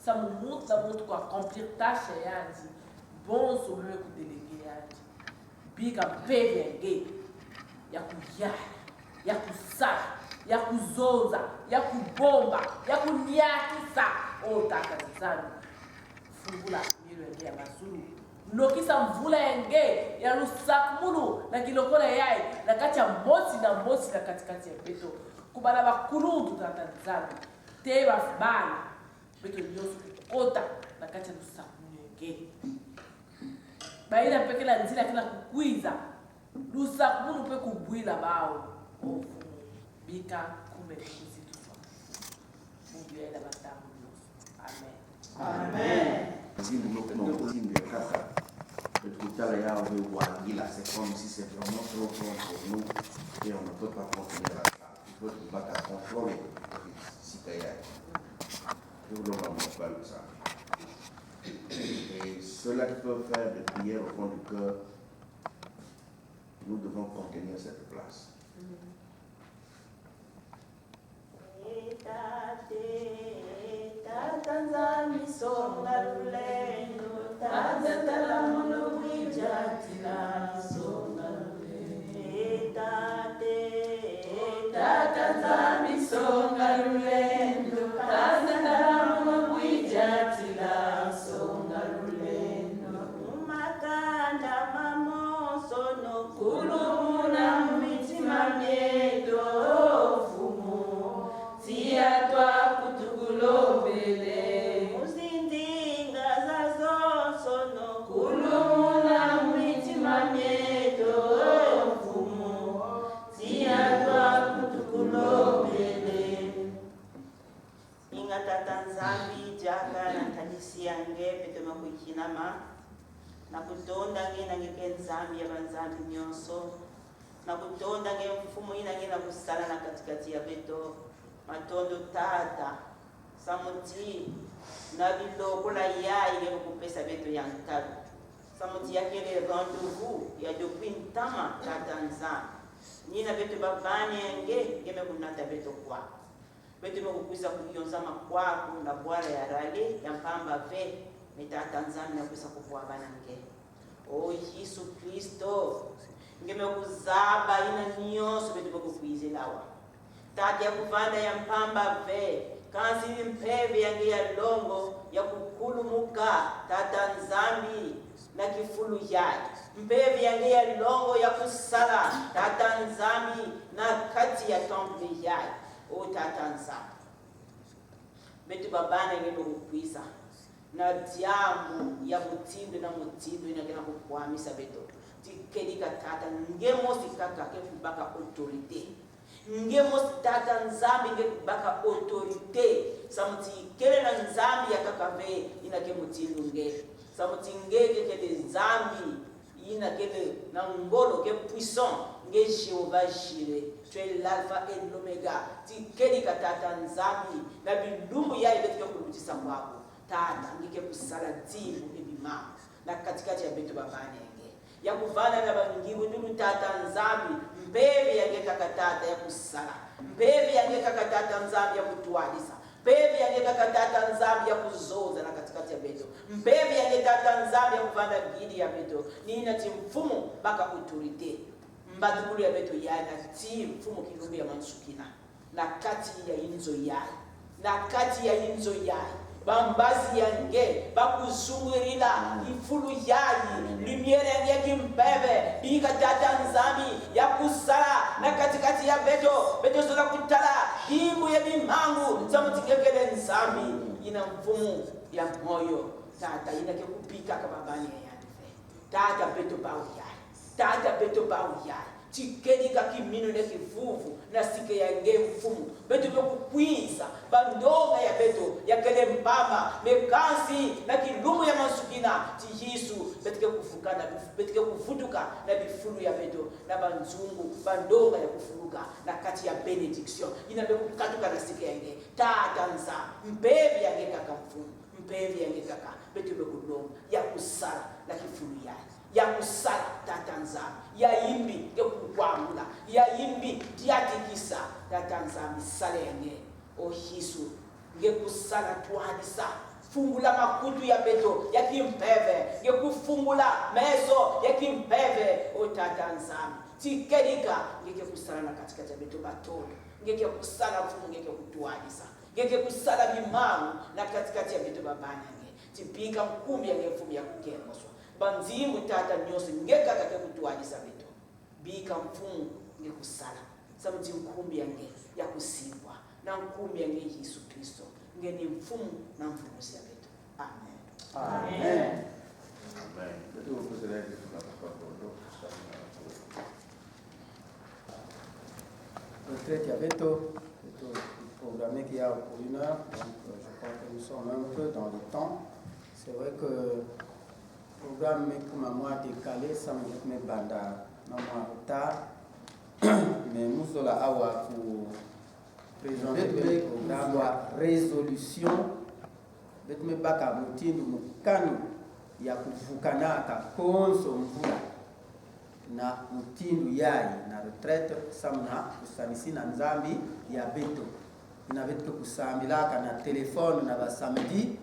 sa muntu na muntu kwa accomplir tâche yanzi bon so mwe ku déléguer yanzi bika pebe nge ya kuyaya ya kusala ya kuzonza ya kubomba ya kunyakisa oh tata nzambi fungula milo nge ya masulu nokisa mvula nge ya lusakmulu na kilokola yai na kati ya mosi na katikati ya beto kubala bakulundu tata nzambe te bafibana beto nyonso kota na kati ya lusakunenge baila pekela nzila kila kukwiza lusakunu pe kubwila bao ofumu bika kume kusitufa mungu yaila batamu nyonso amen amen nzimbu nokuna nzimbu ya kaka kutala yao wangila c'est comme si c'est vraiment trop grand pour nous et on ne peut pas continuer à ça il faut que baka contrôler si kaya pour le moment pas ça et cela qui peut faire des prières au fond du cœur nous devons contenir cette place. na kutonda ngena ngekenzamu ya banzamu nyonso na kutonda ngemfumu ina ngena kusala na katikati ya beto matondo tata samuti na biloko la yai ngekupesa beto ya ntalu samuti yakele rendez-vous ya depuis ntama tata nzamu nina beto babane ngeme kunata beto kwa beto mekukwisa kuyonza makwaku na bwala ya rale ya mpamba ve mitata nzambi na kuisa kukuwa bana nge o Yesu Kristo ngeme kuzaba ina nyonso betu kukuize lawa tata ya kuvanda ya mpamba ve kanzi mpeve yange ya longo ya kukulumuka tata nzambi na kifulu yake mpeve yange ya longo ya kusala tata nzambi na kati ya temple yake o tata nzambi betu babana ngeme kukuiza na diamu ya mutindo na mutindo inakena kukwamisa beto tikelika tata ngemosi kaka kebaka autorité ngemosi tata nzambi ngebaka autorité samuti kele na nzambi ya kaka ve inake mutindo nge samuti ngeke kele nzambi inakele na ngolo ke puissant nge Jehovah Jireh tu es l'alpha et l'oméga tikelika tata nzambi na bilumbu ya ibetike kulutisa mwako tata ngike kusala timu ebimama na katikati ya beto babane yange ya kuvana na bangibu ndugu tata nzambi mbebe yange kakatata ya kusala mbebe yange kakatata nzambi ya kutualisa mbebe yange kakatata nzambi ya kuzoza na katikati ya beto mbebe yange tata nzambi ya kuvana gidi ya beto nina timfumu baka autorité mbadukulu ya beto ya na timfumu kilumbi ya mansukina na kati ya inzo yai na kati ya inzo yai bambazi yange bakuzungurila ifulu yayi lumiere yange kimbebe biga tata nzambi ya kusala na katikati ya beto zola kutala himu ya bimangu zamutikekele nzambi ina mfumu ya moyo tata ina ke kupika kababani ya tata beto bawu yayi tata beto bawu yayi tikelika kimino ne kivuvu na sike ya nge mfumu beto bekukwisa bandonga ya beto ya kele mbama mekansi na kilumu ya masukina ti Yesu betike kufukana betike kufutuka na bifulu ya beto na banzungu bandonga ya kufuruka na kati ya benediction ina bekukatuka na sike ya nge tata nza mbevi ya nge kaka mfumu mbevi ya nge kaka beto bekulonga ya kusala na kifulu ya kusala tata nzambi ya imbi ngekukwamula ya imbi diatikisa tata nzambi sale yange o Yesu ngekusala tuadisa fungula makutu ya beto ya kimpeve ngekufungula meso ya kimpeve o tata nzambi tikelika ngekusala na katika beto batoto ngekusala fumu ngekutuadisa ngekusala bimangu na katika beto babana nge tipika mkumbi ya ngefumu ya kukemoswa banzimu tata nyosi ngeka kake kutualisa beto bika mfumu ngekusala samuti nkumbi yange yakusikwa na nkumbi yange Yesu Kristo ngeni mfumu na mfumuzi ya betu. Amen. Amen. Amen. Retraite ya Beto, programmé qu'il y a pour 1 heure, donc je crois que nous sommes un peu dans le temps. C'est vrai que le programme est comme moi décalé, ça me met banda en retard, mais nous sommes là pour présenter le programme de résolution. Betme baka mutindu mukanu ya kuvukana ka konso mvula na mutindu yai na retraite samna kusanisi na nzambi ya Beto ina Beto kusambilaka na telefone na basamedi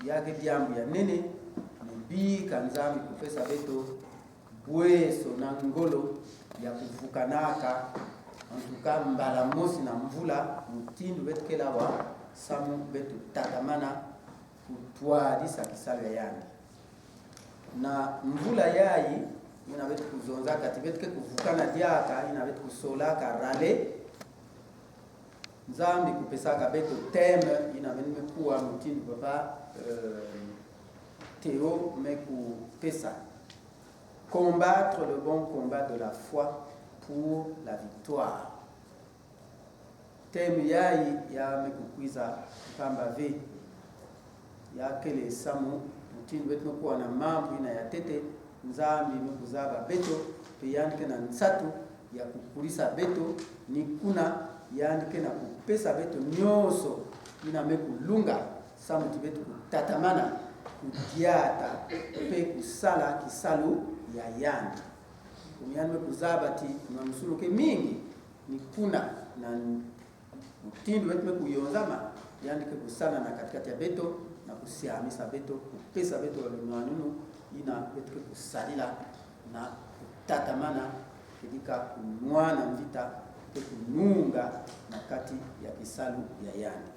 yake diambu ya nene nibi kanzambi kupesa Beto bweso na ngolo ya kuvukanaka antuka mbala mosi na mvula mutindu betkela wa samu Beto tatamana kutwadisa kisalo ya yandi na mvula yai ina Beto kuzonza kati betke kuvukana diaka ina Beto kusolaka rale nzambi kupesaka Beto teme ina benime kuwa mutindu papa Théo meku pesa combattre le bon combat de la foi pour la victoire. Thème yai ya mekukwiza pamba ve ya kele samu mutini betu kuwa na mambo ina ya tete nzambi mekuzaba Beto pe yandike na nsatu ya kukulisa Beto ni kuna yandike na kupesa Beto nyoso ina mekulunga samu tibetu kutatamana kudiata pe kusala kisalu ya yandi kumyani mekuzaba ti mamsuluke mingi ni kuna na mtindu wetu mekuyonzama yandike kusana na katikati ya Beto na kusiamisa Beto kupesa Beto walinwanunu ina Beto kusalila na kutatamana kidika kunwana mvita kununga na kati ya kisalu ya yandi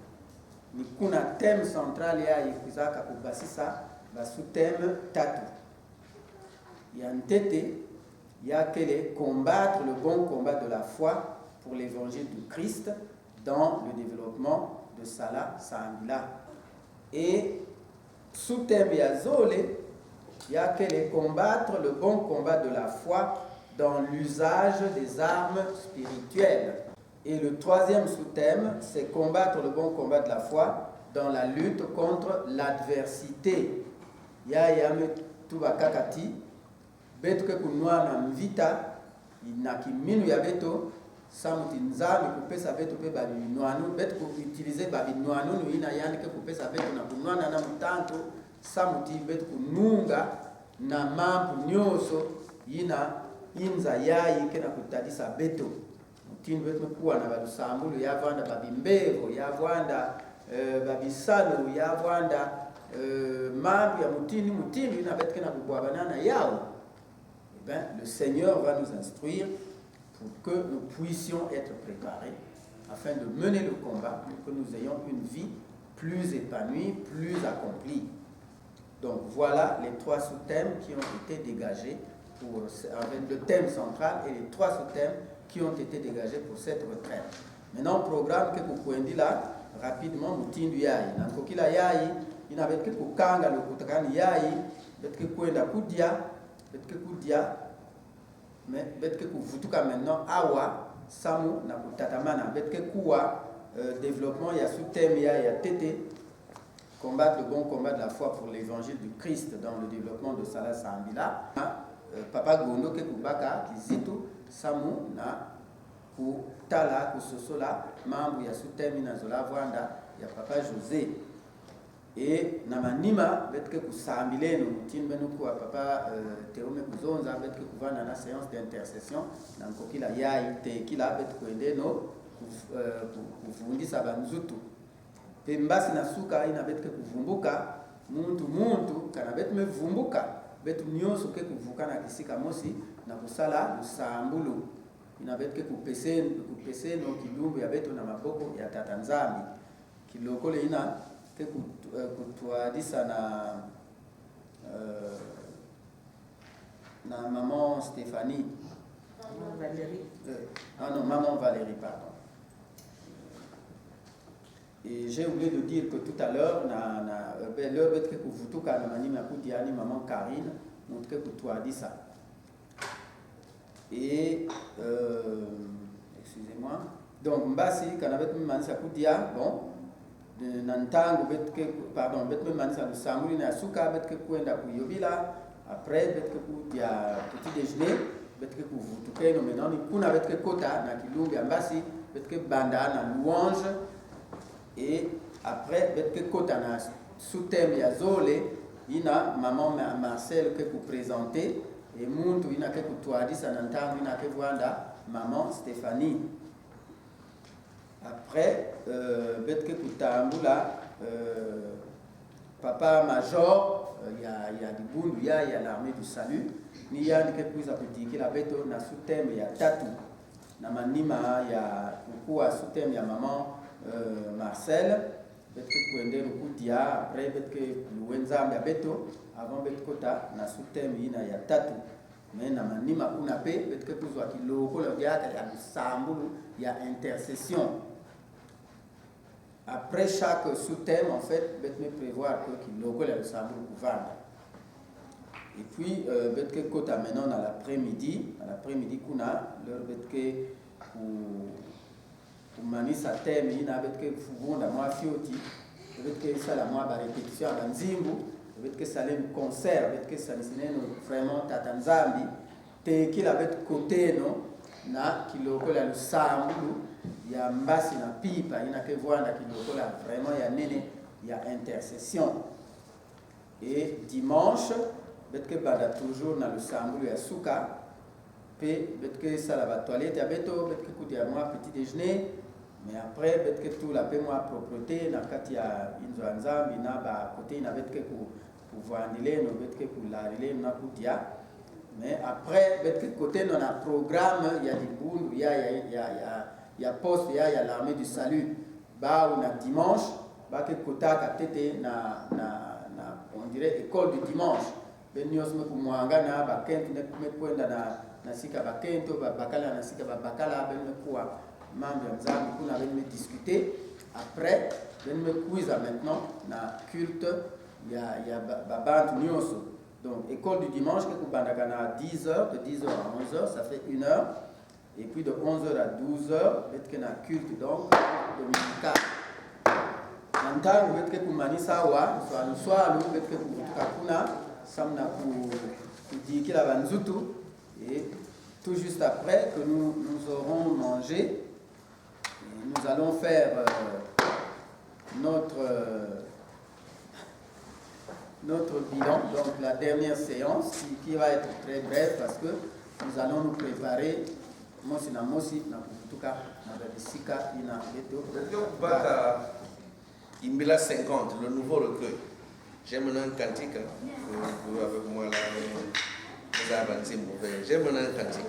ni kuna thème central ya ikuzaka kubasisa basu thème tatu ya ntete ya kele combattre le bon combat de la foi pour l'évangile du Christ dans le développement de Sala Sambila et sous-thème ya zole ya kele combattre le bon combat de la foi dans l'usage des armes spirituelles. Et le troisième sous-thème, c'est combattre le bon combat de la foi dans la lutte contre l'adversité. Ya yame tuba kakati, betu ke kunwa na mvita, inakiminu ya Beto, samuti nzami kupesa Beto pe babi nwanu, betu ku utilize babi nwanu nu ina yani ke kupesa Beto na kunwana na mtanto, samuti betu kununga na mampu nyoso ina inza yai kena kutadisa Beto. Mutini wetu kuwa na balusambulu yavanda babimbevo yavanda babisalo yavanda mambo ya mutini ina betke na kubwa banana yao. Eh bien, le Seigneur va nous instruire pour que nous puissions être préparés afin de mener le combat, pour que nous ayons une vie plus épanouie, plus accomplie. Donc voilà les 3 sous-thèmes qui ont été dégagés pour le thème central et les 3 sous-thèmes qui ont été dégagés pour cette retraite. Maintenant, programme que vous pouvez dire là, rapidement, mutindu yai. Na kokila yai, ina betke kukanga le kutakani yai, betke kuenda kudia, mais betke kuvutuka maintenant awa, samu na kutatamana, betke kuwa développement ya sous-thème yai ya tete, combattre le bon combat de la foi pour l'évangile du Christ dans le développement de Sala Sambila. Papa Gondo ke kubaka kizitu samu na kutala kusosola mambo ya sutemi na zola vwanda ya Papa José et na manima betke kusambileno mutimbenu kwa Papa Teome kuzonza betke kuvana na séance d'intercession na nkokila yai te kila betke endeno kufundisa banzutu pembasi na suka ina betke kuvumbuka muntu kana betme vumbuka betu nyonso ke kuvuka na kisika mosi na kusala usambulu ina betke kupese no kilumbu ya betu na maboko ya tata nzambi kilokole ina ke kutwadisa na na maman Stéphanie. Valérie. Maman Valérie, pardon. Et j'ai oublié de dire que tout à l'heure, l'heure que vous tout cas maman Karine, montre que tu as dit ça. Et excusez-moi. Donc Mbasi, quand on avait manisa kudia, bon, nantango pardon, bet manisa de samuri na suka bet que kuenda kuyobila, après bet que kudia petit déjeuner, bet que vous tout cas nous maintenant ni kuna bet que kota na kilungi Mbasi, bet que banda na louange. Et après, bet que kota na sous-thème ya zole, ina maman Marcel que vous présentez et muntu ina que vous toi dit ça n'entend ina que voanda maman Stéphanie. Après, bet que vous tambula papa major, il y a du bundu, il y a l'armée du salut, ni y a que vous appelez qui la beto na sous-thème ya tatu. Na manima ya beaucoup à sous-thème ya maman Marcel, peut-être que vous avez dia après peut-être que l'ouenzambe beto avant peut-être kota na sous-thème ina ya tatu mais na manima kuna pe peut-être que vous avez loko le dia ya sambulu ya intercession après chaque sous-thème en fait peut-être prévoir que loko le sambulu couvert et puis peut-être que kota maintenant à l'après-midi kuna leur peut-être que manisa thème ina avec que fuvunda moi fioti avec que ça la moi ba répétition à nzimbu avec que ça le concert avec que ça nous vraiment tatanzambi te kila avec côté no na kiloko la lusambu ya mbasi na pipa ina que voanda kiloko la vraiment ya nene ya intercession et dimanche avec que bada toujours na lusambu ya suka pe avec que ça la va toilette ya beto avec que kudia moi petit déjeuner. Mais après, peut-être que tout la paix moi propreté, na katia inzoanzambi na ba côté na peut-être que pour vandile, no peut-être que pour la relais na kutia. Mais après, peut-être que côté on a programme, il y a des boules, il y a poste, il y a l'armée du salut. Ba on a dimanche, ba que kota ka tete na on dirait école du dimanche. Ben nyos me pour mwanga na ba kent me kwenda na sika ba kento ba bakala na sika ba bakala ben me kwa membre Nzambi qu'on avait discuté après ben me quiz maintenant na culte il y a babantu nyonso donc école du dimanche que kubandaka na 10h de 10h à 11h ça fait 1 heure et puis de 11h à 12h bet na culte donc dominical ntango bet que kumanisa wa soit bet que kuna samna ku dikila banzutu et tout juste après que nous aurons mangé. Nous allons faire notre bilan, donc la dernière séance qui va être très brève parce que nous allons nous préparer. Mosi, en tout cas, Imbila 50, le nouveau recueil. J'aime un cantique, vous avec moi là, j'aime un cantique.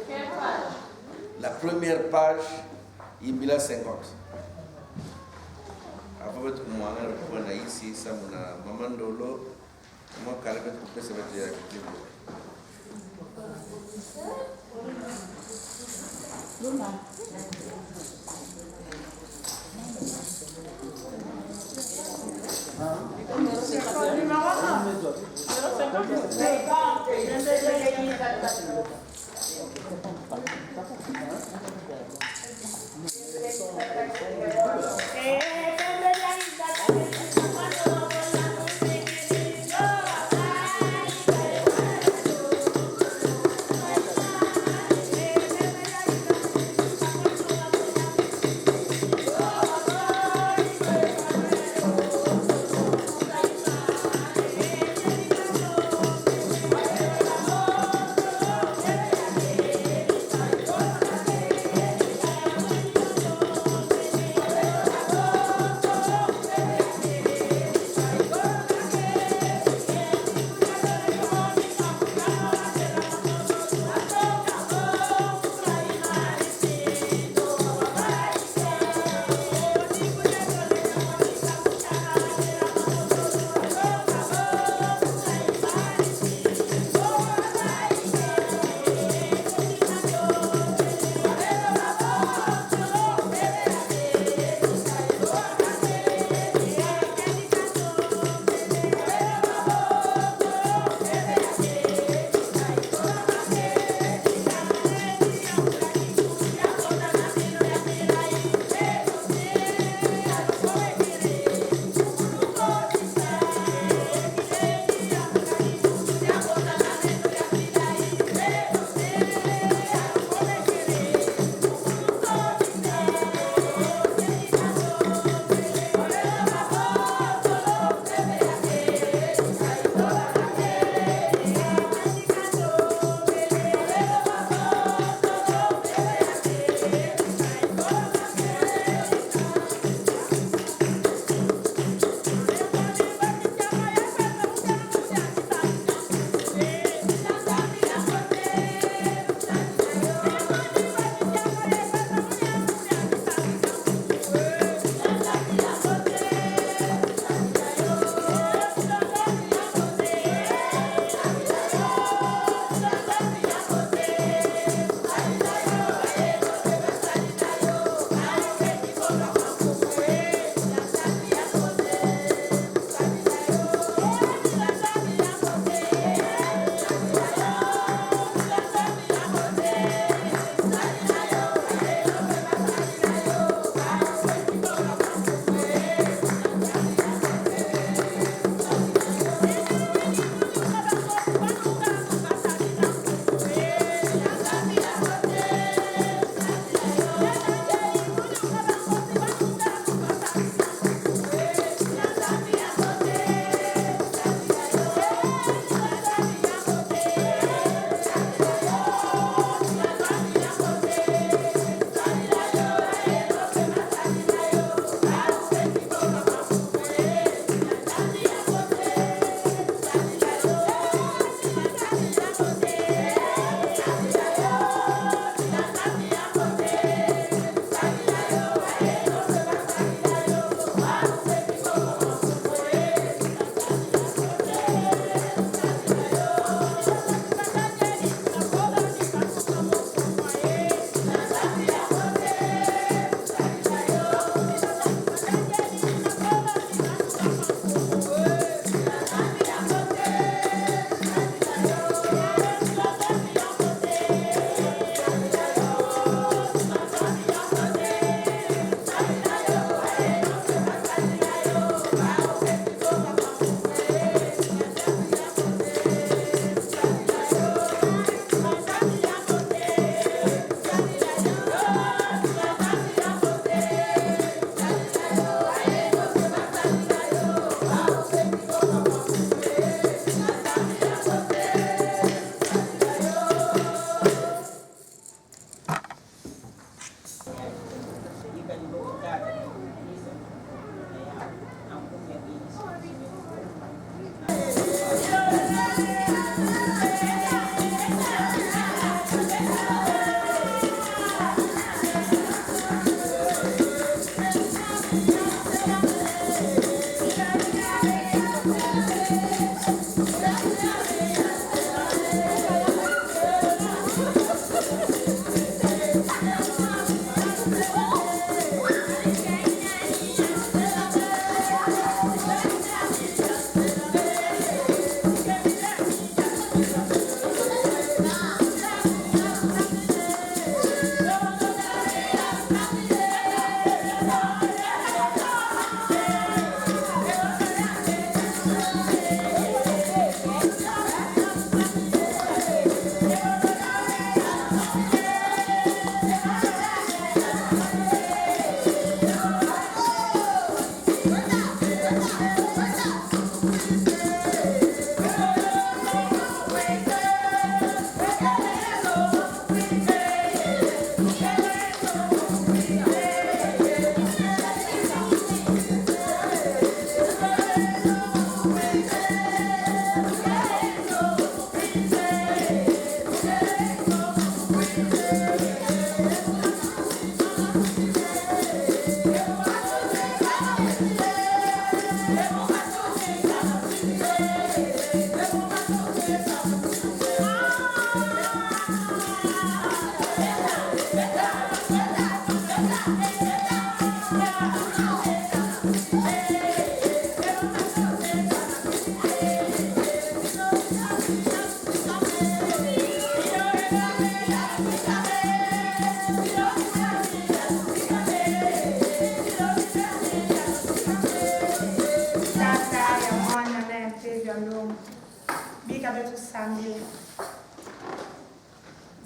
La première page. Imbila 50. Avant de mwana kwa ici ça mona maman Ndolo moi calme pour que ça va dire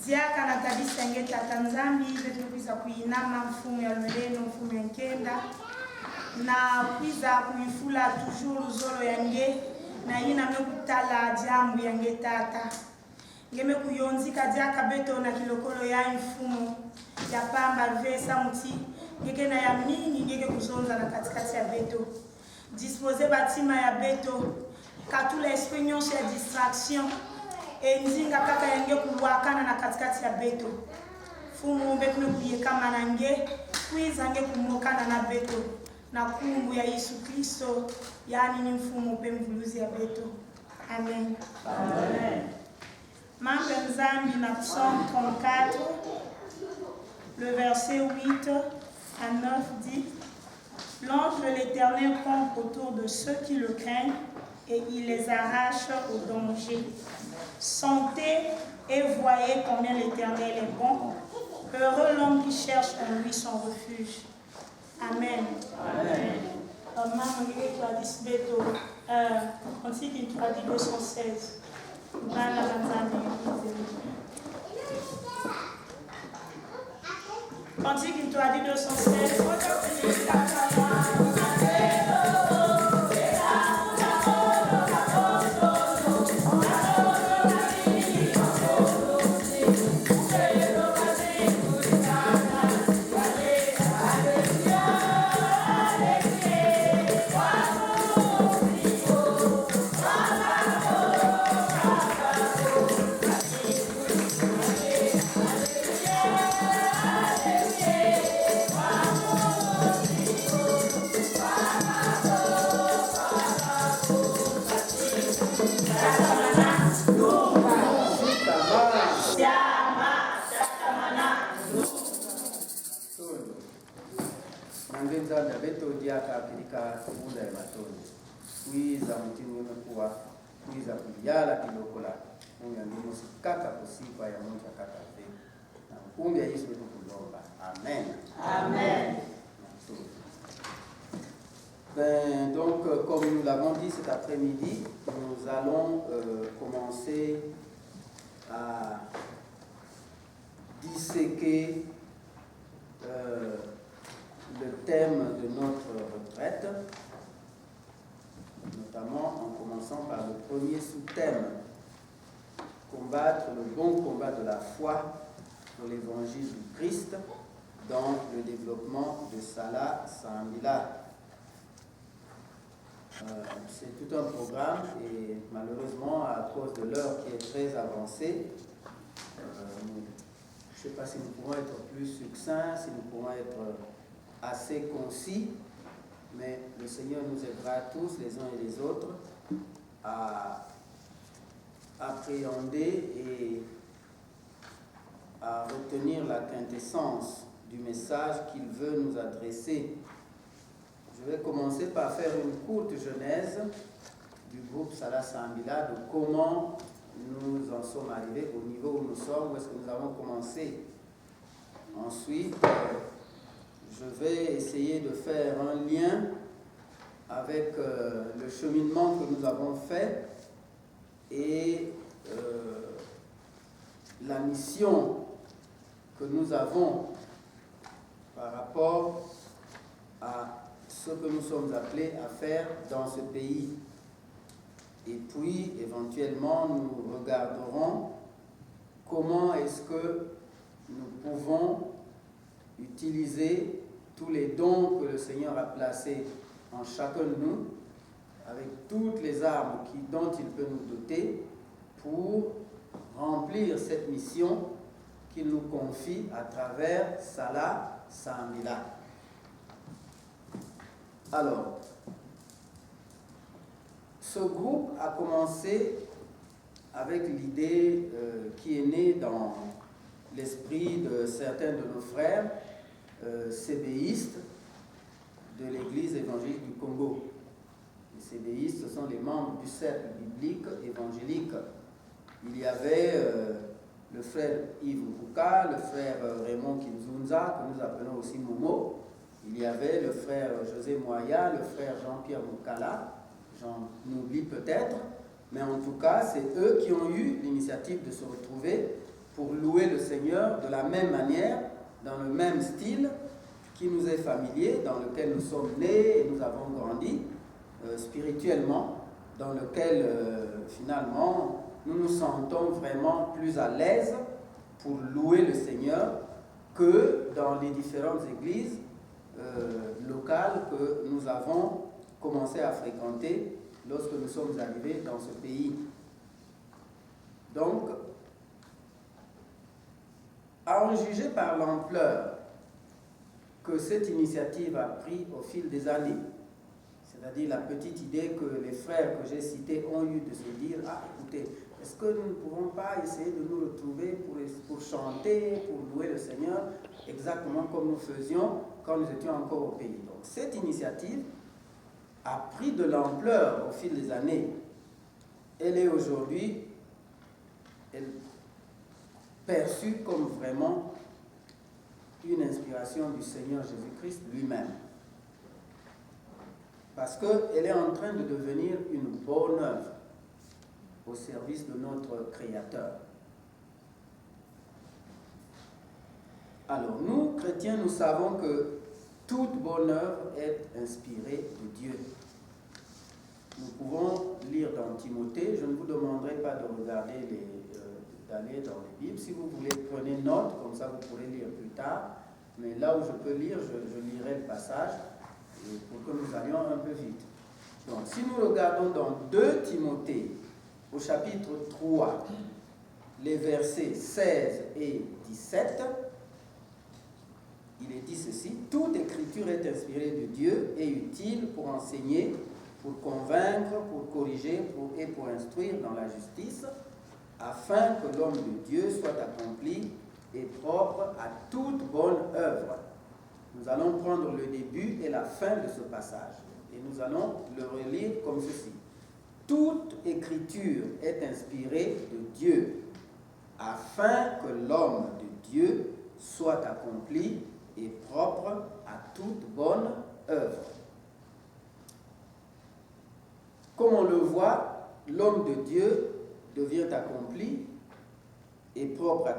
Ziaka na tabisa ngeta Tanzambi zetu kuiza kuinama mfumo ya lweleno mfumo ya nkenda na kuiza kuifula tujuru zolo yange na ina mekutala jambu yange tata ngeme kuyonzika diaka beto na kilokolo ya mfumo ya pamba vesa muti ngeke na ya mingi ngeke kuzonza na katikati ya beto dispose batima ya beto katula experience ya distraction nzinga kaka yange kuwakana na katikati ya beto fumu betu kuyekama nange kwiza nge kumokana na beto na kumbu ya Yesu Kristo yani ni mfumu pe mvuluzi ya beto. Amen. Amen. Mambe Nzambi na Psaume 34 le verset 8 à 9 dit: L'ange de l'Éternel campe autour de ceux qui le craignent et il les arrache au danger. Sentez et voyez combien l'Éternel est bon. Heureux l'homme qui cherche en lui son refuge. Amen. Amen. Maman, tu as dit beto. On dit qu'il tu as dit 216. On dit qu'il tu as dit 216. Nzambi abeto diaka apilika kunda ya matoni kuiza mtini weme kuwa kuiza kuyala kilokola kuya ndimusi kaka kusifa ya mungu kaka ve na mkumbi ya Yesu wetu kulomba. Amen. Amen. Ben, donc, comme nous l'avons dit cet après-midi, nous allons commencer à disséquer le thème de notre retraite, notamment en commençant par le premier sous-thème: combattre le bon combat de la foi pour l'évangile du Christ dans le développement de Salah Sambila. C'est tout un programme et malheureusement, à cause de l'heure qui est très avancée, je ne sais pas si nous pourrons être plus succincts, si nous pourrons être assez concis, mais le Seigneur nous aidera tous, les uns et les autres, à appréhender et à retenir la quintessence du message qu'il veut nous adresser. Je vais commencer par faire une courte genèse du groupe Salah Sambila, de comment nous en sommes arrivés au niveau où nous sommes, où est-ce que nous avons commencé. Ensuite, je vais essayer de faire un lien avec le cheminement que nous avons fait et la mission que nous avons par rapport à ce que nous sommes appelés à faire dans ce pays. Et puis, éventuellement, nous regarderons comment est-ce que nous pouvons utiliser tous les dons que le Seigneur a placés en chacun de nous, avec toutes les armes dont il peut nous doter, pour remplir cette mission qu'il nous confie à travers Salah Sambila. Alors, ce groupe a commencé avec l'idée qui est née dans l'esprit de certains de nos frères cébéistes de l'Église évangélique du Congo. Les cébéistes, ce sont les membres du cercle biblique évangélique. Il y avait le frère Yves Mpuka, le frère Raymond Kinzunza, que nous appelons aussi Momo. Il y avait le frère José Moya, le frère Jean-Pierre Moukala, j'en oublie peut-être, mais en tout cas, c'est eux qui ont eu l'initiative de se retrouver pour louer le Seigneur de la même manière, dans le même style qui nous est familier, dans lequel nous sommes nés et nous avons grandi spirituellement, dans lequel finalement nous nous sentons vraiment plus à l'aise pour louer le Seigneur que dans les différentes églises locales que nous avons commencé à fréquenter lorsque nous sommes arrivés dans ce pays. Donc, à en juger par l'ampleur que cette initiative a pris au fil des années, c'est-à-dire la petite idée que les frères que j'ai cités ont eu de se dire, ah écoutez, est-ce que nous ne pouvons pas essayer de nous retrouver pour chanter, pour louer le Seigneur, exactement comme nous faisions quand nous étions encore au pays. Donc cette initiative a pris de l'ampleur au fil des années. Elle est aujourd'hui perçue comme vraiment une inspiration du Seigneur Jésus-Christ lui-même. Parce qu'elle est en train de devenir une bonne œuvre au service de notre Créateur. Alors, nous, chrétiens, nous savons que toute bonne œuvre est inspirée de Dieu. Nous pouvons lire dans Timothée, je ne vous demanderai pas de regarder d'aller dans les Bibles. Si vous voulez, prenez note, comme ça vous pourrez lire plus tard. Mais là où je peux lire, je lirai le passage pour que nous allions un peu vite. Donc, si nous regardons dans 2 Timothée, au chapitre 3, les versets 16 et 17, il est dit ceci: toute écriture est inspirée de Dieu et utile pour enseigner, pour convaincre, pour corriger et pour instruire dans la justice, afin que l'homme de Dieu soit accompli et propre à toute bonne œuvre. Nous allons prendre le début et la fin de ce passage et nous allons le relire comme ceci. Toute écriture est inspirée de Dieu, afin que l'homme de Dieu soit accompli et propre à toute bonne œuvre. Comme on le voit, l'homme de Dieu devient accompli et propre à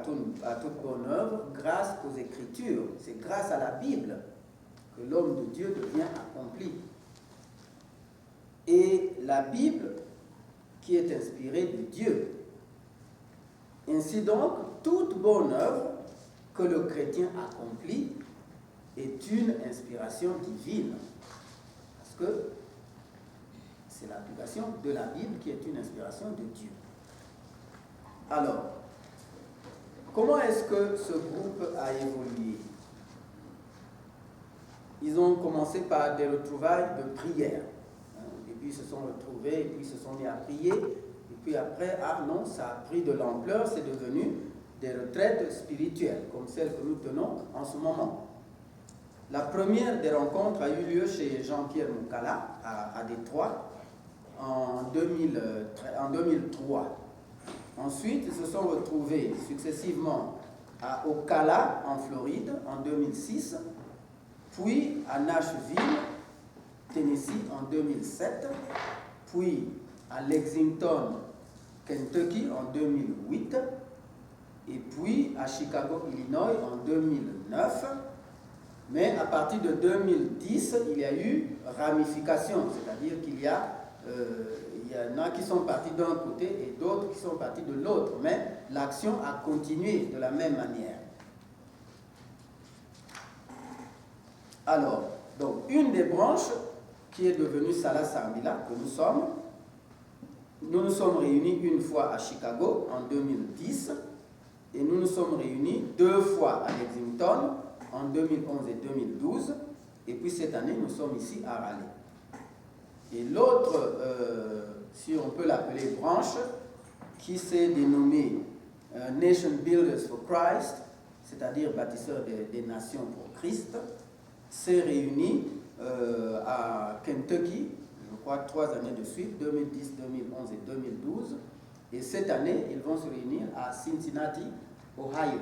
toute bonne œuvre grâce aux Écritures. C'est grâce à la Bible que l'homme de Dieu devient accompli. Et la Bible qui est inspirée de Dieu. Ainsi donc, toute bonne œuvre que le chrétien accomplit est une inspiration divine. Parce que c'est l'application de la Bible qui est une inspiration de Dieu. Alors, comment est-ce que ce groupe a évolué? Ils ont commencé par des retrouvailles de prière. Au début, ils se sont retrouvés et puis ils se sont mis à prier. Et puis après, ah non, ça a pris de l'ampleur, c'est devenu des retraites spirituelles, comme celles que nous tenons en ce moment. La première des rencontres a eu lieu chez Jean-Pierre Moukala à Détroit en 2003. Ensuite, ils se sont retrouvés successivement à Ocala, en Floride, en 2006, puis à Nashville, Tennessee, en 2007, puis à Lexington, Kentucky, en 2008, et puis à Chicago, Illinois, en 2009. Mais à partir de 2010, il y a eu ramification, c'est-à-dire qu'il y en a qui sont partis d'un côté et d'autres qui sont partis de l'autre, mais l'action a continué de la même manière. Alors, donc, une des branches qui est devenue Salah Sarmila, que nous nous sommes réunis une fois à Chicago en 2010 et nous nous sommes réunis 2 fois à Lexington en 2011 et 2012, et puis cette année nous sommes ici à Raleigh. Et l'autre, si on peut l'appeler branche, qui s'est dénommée Nation Builders for Christ, c'est-à-dire bâtisseurs des nations pour Christ, s'est réunie à Kentucky, je crois 3 années de suite, 2010, 2011 et 2012, Et cette année, ils vont se réunir à Cincinnati, Ohio.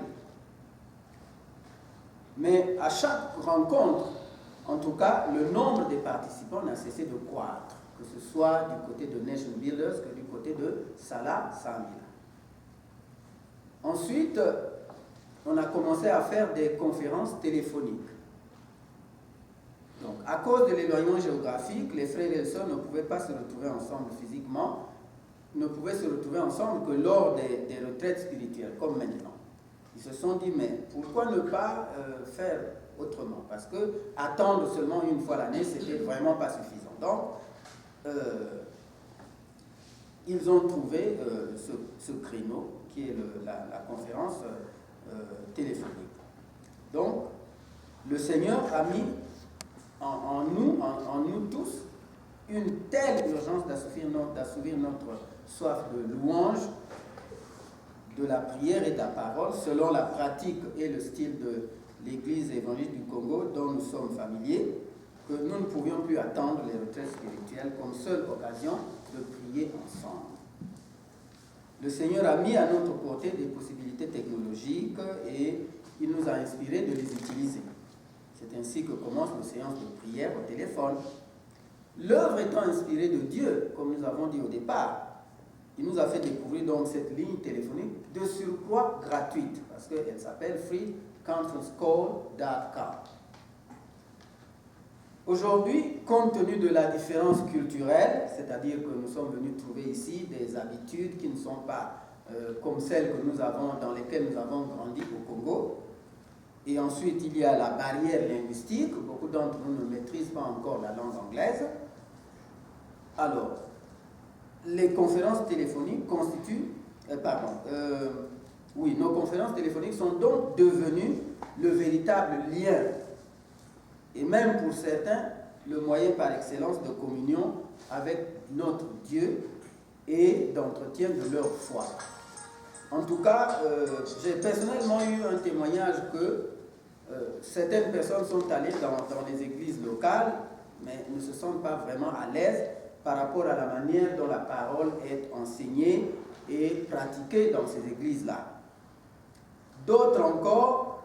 Mais à chaque rencontre, en tout cas, le nombre de participants n'a cessé de croître, que ce soit du côté de Nation Builders que du côté de Salah Sambila. Ensuite, on a commencé à faire des conférences téléphoniques. Donc, à cause de l'éloignement géographique, les frères et les sœurs ne pouvaient pas se retrouver ensemble physiquement, ne pouvaient se retrouver ensemble que lors des retraites spirituelles, comme maintenant. Ils se sont dit, mais pourquoi ne pas faire autrement? Parce que attendre seulement une fois l'année, c'était vraiment pas suffisant. Donc, ils ont trouvé ce créneau qui est la conférence téléphonique. Donc, le Seigneur a mis en nous tous une telle urgence d'assouvir notre soif de louange, de la prière et de la parole, selon la pratique et le style de l'Église évangélique du Congo dont nous sommes familiers, que nous ne pouvions plus attendre les retraites spirituelles comme seule occasion de prier ensemble. Le Seigneur a mis à notre portée des possibilités technologiques et il nous a inspiré de les utiliser. C'est ainsi que commencent nos séances de prière au téléphone. L'œuvre étant inspirée de Dieu, comme nous avons dit au départ, il nous a fait découvrir donc cette ligne téléphonique de surcroît gratuite, parce qu'elle s'appelle freeconferencecall.com. Aujourd'hui, compte tenu de la différence culturelle, c'est-à-dire que nous sommes venus trouver ici des habitudes qui ne sont pas comme celles que nous avons, dans lesquelles nous avons grandi au Congo, et ensuite il y a la barrière linguistique, beaucoup d'entre nous ne maîtrisent pas encore la langue anglaise. Alors, les conférences téléphoniques constituent, nos conférences téléphoniques sont donc devenues le véritable lien, et même pour certains, le moyen par excellence de communion avec notre Dieu et d'entretien de leur foi. En tout cas, j'ai personnellement eu un témoignage que certaines personnes sont allées dans les églises locales, mais ne se sentent pas vraiment à l'aise par rapport à la manière dont la parole est enseignée et pratiquée dans ces églises-là. D'autres encore,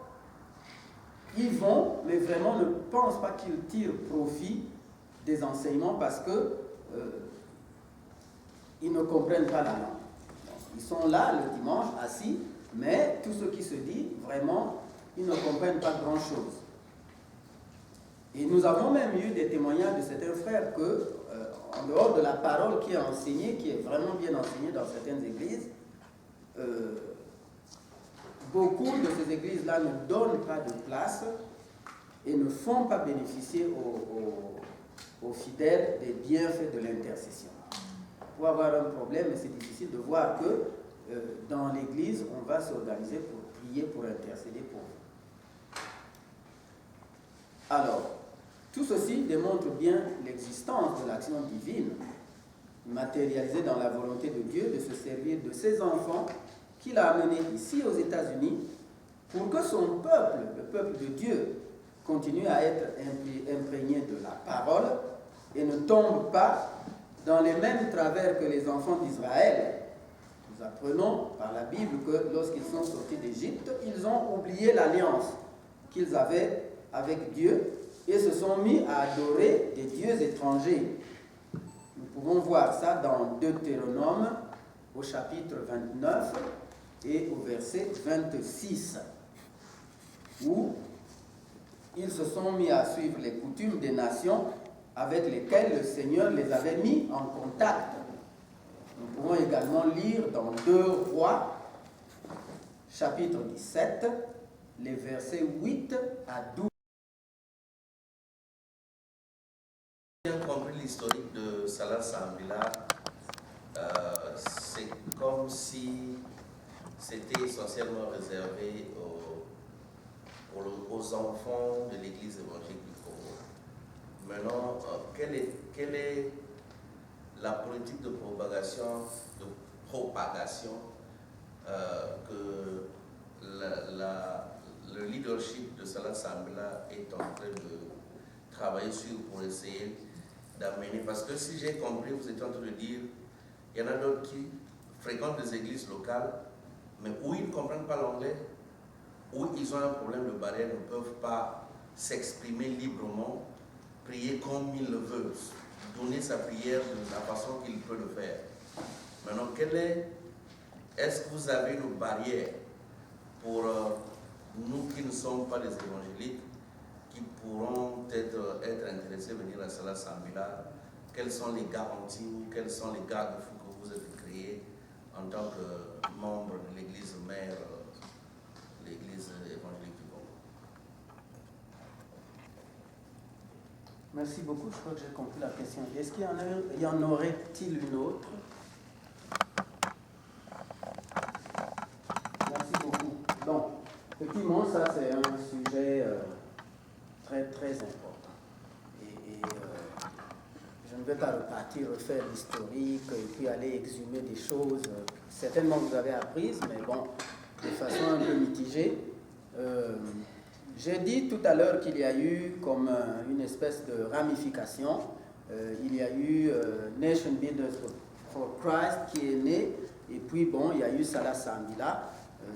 ils vont, mais vraiment ne pensent pas qu'ils tirent profit des enseignements parce que ils ne comprennent pas la langue. Donc, ils sont là le dimanche, assis, mais tout ce qui se dit, vraiment, ils ne comprennent pas grand-chose. Et nous avons même eu des témoignages de certains frères que, en dehors de la parole qui est enseignée, qui est vraiment bien enseignée dans certaines églises, beaucoup de ces églises-là ne donnent pas de place et ne font pas bénéficier aux fidèles des bienfaits de l'intercession. Pour avoir un problème, c'est difficile de voir que dans l'église, on va s'organiser pour prier, pour intercéder pour vous. Alors, tout ceci démontre bien l'existence de l'action divine, matérialisée dans la volonté de Dieu de se servir de ses enfants qu'il a amenés ici aux États-Unis pour que son peuple, le peuple de Dieu, continue à être imprégné de la parole et ne tombe pas dans les mêmes travers que les enfants d'Israël. Nous apprenons par la Bible que lorsqu'ils sont sortis d'Égypte, ils ont oublié l'alliance qu'ils avaient avec Dieu et se sont mis à adorer des dieux étrangers. Nous pouvons voir ça dans Deutéronome au chapitre 29 et au verset 26, où ils se sont mis à suivre les coutumes des nations avec lesquelles le Seigneur les avait mis en contact. Nous pouvons également lire dans 2 Rois, chapitre 17, les versets 8 à 12. J'ai bien compris l'historique de Salah Sambila. C'est comme si c'était essentiellement réservé aux enfants de l'Église évangélique du Congo. Maintenant, quelle est la politique de propagation que le leadership de Salah Sambila est en train de travailler sur pour essayer d'amener? Parce que si j'ai compris, vous êtes en train de dire, il y en a d'autres qui fréquentent des églises locales, mais où ils ne comprennent pas l'anglais, où ils ont un problème de barrière, ne peuvent pas s'exprimer librement, prier comme ils le veulent, donner sa prière de la façon qu'il peut le faire. Maintenant, est-ce que vous avez une barrière pour nous qui ne sommes pas des évangéliques, qui pourront être intéressés à venir à Salah Sambila? Quelles sont les garanties ou quels sont les garde-fous que vous avez créés en tant que membre de l'église mère, l'église évangélique du Congo? Merci beaucoup, je crois que j'ai compris la question. Est-ce qu'il y en aurait-il une autre? Merci beaucoup. Donc, effectivement, ça c'est un sujet très très important. Et je ne vais pas repartir, refaire l'historique et puis aller exhumer des choses certainement que vous avez apprises, mais bon, de façon un peu mitigée. J'ai dit tout à l'heure qu'il y a eu comme une espèce de ramification. Il y a eu Nation Builders for Christ qui est né, et puis bon, il y a eu Salah Sambila.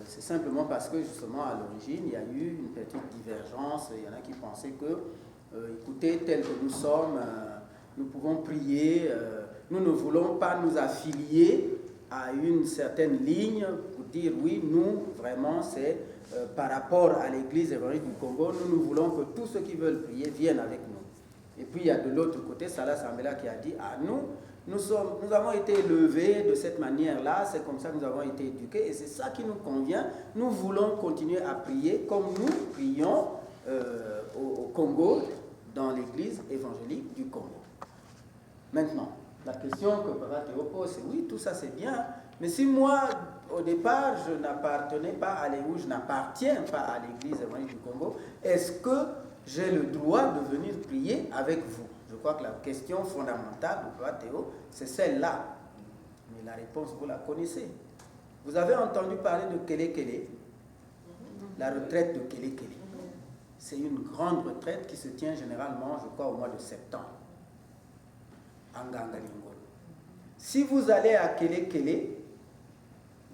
C'est simplement parce que justement à l'origine, il y a eu une petite divergence. Il y en a qui pensaient que, écoutez, tel que nous sommes, nous pouvons prier, nous ne voulons pas nous affilier à une certaine ligne pour dire oui, nous, vraiment, c'est par rapport à l'église évangélique du Congo, nous voulons que tous ceux qui veulent prier viennent avec nous. Et puis il y a de l'autre côté Salah Sambila qui a dit nous avons été élevés de cette manière-là, c'est comme ça que nous avons été éduqués et c'est ça qui nous convient. Nous voulons continuer à prier comme nous prions au Congo, dans l'église évangélique du Congo. Maintenant, la question que Papa Théo pose, c'est oui, tout ça c'est bien, mais si moi, au départ, je n'appartenais pas à l'église, je n'appartiens pas à l'église évangélique du Congo, est-ce que j'ai le droit de venir prier avec vous? Je crois que la question fondamentale de Papa Théo, c'est celle-là. Mais la réponse, vous la connaissez. Vous avez entendu parler de Kele Kele, la retraite de Kele Kele. C'est une grande retraite qui se tient généralement, je crois, au mois de septembre. Si vous allez à Kele Kele,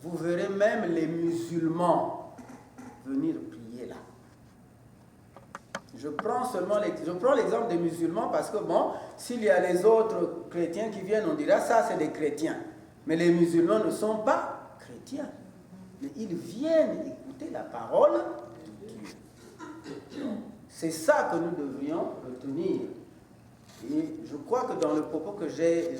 vous verrez même les musulmans venir prier là. Je prends l'exemple des musulmans parce que bon, s'il y a les autres chrétiens qui viennent, on dira ça c'est des chrétiens. Mais les musulmans ne sont pas chrétiens. Mais ils viennent écouter la parole de Dieu. C'est ça que nous devrions retenir. Et je crois que dans le propos que j'ai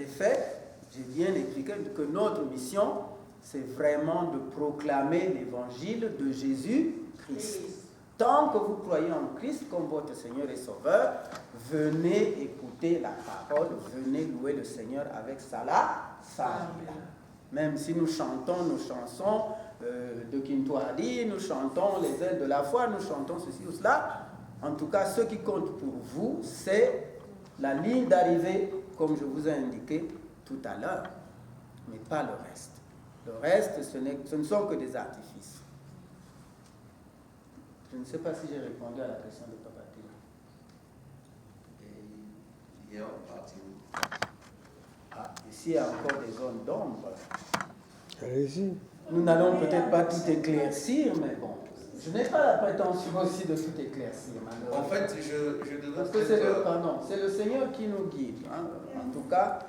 fait, j'ai bien expliqué que notre mission, c'est vraiment de proclamer l'évangile de Jésus-Christ. Tant que vous croyez en Christ comme votre Seigneur et Sauveur, venez écouter la parole, venez louer le Seigneur avec Salah Sambila. Même si nous chantons nos chansons de Kintwari, nous chantons les ailes de la foi, nous chantons ceci ou cela, en tout cas, ce qui compte pour vous, c'est la ligne d'arrivée, comme je vous ai indiqué tout à l'heure, mais pas le reste. Le reste, ce ne sont que des artifices. Je ne sais pas si j'ai répondu à la question de Papa Théo. Il y a en partie. Ici, il y a encore des zones d'ombre. Allez-y. Nous n'allons peut-être pas tout éclaircir, mais bon. Je n'ai pas la prétention aussi de tout éclaircir, malheureusement. En fait, je devrais... Parce que c'est le Seigneur qui nous guide. Hein. En tout cas,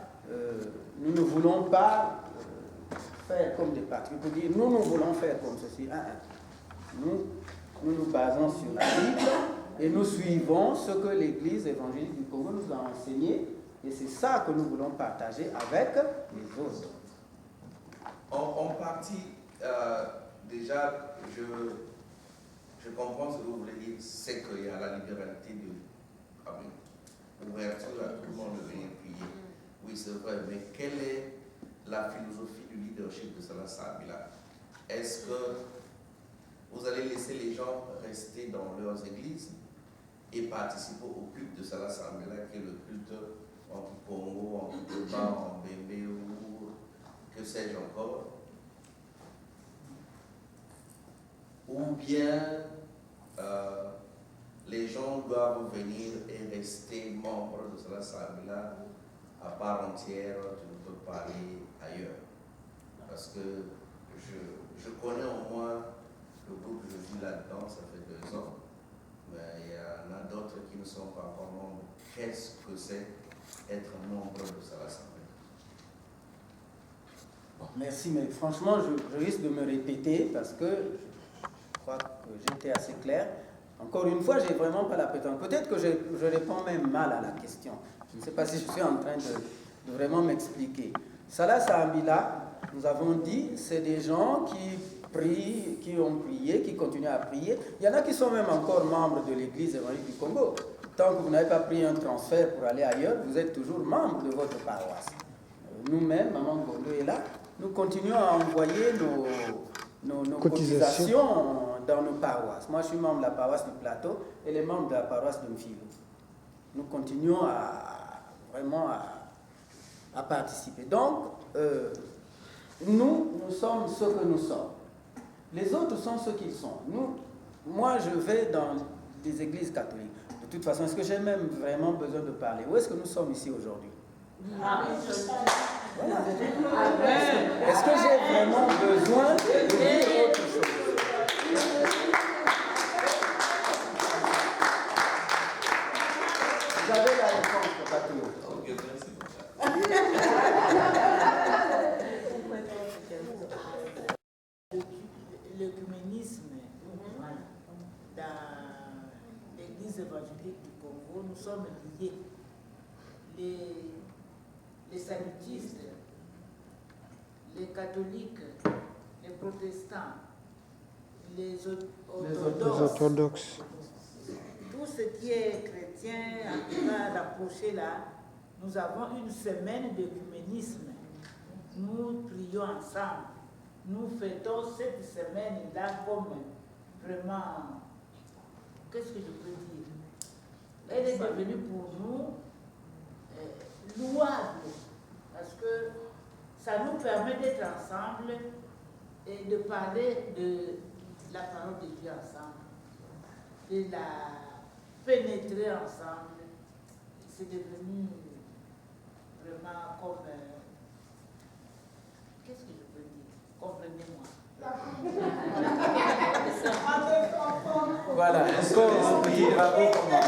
nous ne voulons pas faire comme des patriotes. Pour dire, nous voulons faire comme ceci. Nous nous basons sur la Bible et nous suivons ce que l'Église évangélique du Congo nous a enseigné. Et c'est ça que nous voulons partager avec les autres. En partie, déjà, je comprends ce que vous voulez dire, c'est qu'il y a la libéralité d'ouverture à tout le monde de venir prier. Oui, c'est vrai, mais quelle est la philosophie du leadership de Salah Sambila? Est-ce que vous allez laisser les gens rester dans leurs églises et participer au culte de Salah Sambila, qui est le culte en Congo, en Kitoba, en Bébé ou que sais-je encore? Ou bien les gens doivent venir et rester membres de Salah Sambila à part entière, tu ne peux pas aller ailleurs. parce que je connais au moins le groupe que je vis là-dedans, ça fait 2 ans, mais il y en a d'autres qui ne sont pas encore membres. Qu'est-ce que c'est être membre de cette assemblée? Bon, merci, mais franchement, je risque de me répéter parce que je crois que j'étais assez clair. Encore une fois, je n'ai vraiment pas la prétention. Peut-être que je réponds même mal à la question. Je ne sais pas si je suis en train de vraiment m'expliquer. Salah Sambila, nous avons dit, c'est des gens qui prient, qui ont prié, qui continuent à prier. Il y en a qui sont même encore membres de l'Église évangélique du Congo. Tant que vous n'avez pas pris un transfert pour aller ailleurs, vous êtes toujours membre de votre paroisse. Nous-mêmes, Maman Gondo est là, nous continuons à envoyer nos cotisations dans nos paroisses. Moi, je suis membre de la paroisse du Plateau et les membres de la paroisse de Mfilo. Nous continuons vraiment à participer. Donc, nous sommes ce que nous sommes. Les autres sont ce qu'ils sont. Moi, je vais dans des églises catholiques. De toute façon, est-ce que j'ai même vraiment besoin de parler? Où est-ce que nous sommes ici aujourd'hui? Voilà. Est-ce que j'ai vraiment besoin de dire autre chose? Vous avez la réponse, Patriot. Ok, merci. L'œcuménisme dans l'Église évangélique du Congo, nous sommes liés. Les salutatistes, les catholiques, les protestants, les orthodoxes, tout ce qui est chrétien, en tout cas d'approcher là, nous avons une semaine d'œcuménisme. Nous prions ensemble. Nous fêtons cette semaine-là comme vraiment, qu'est-ce que je peux dire? Elle est devenue pour nous louable, parce que ça nous permet d'être ensemble et de parler de la parole de Dieu ensemble, de la pénétrer ensemble. C'est devenu vraiment comme... qu'est-ce que je peux dire? Comprenez-moi. Voilà, encore un petit bravo pour moi.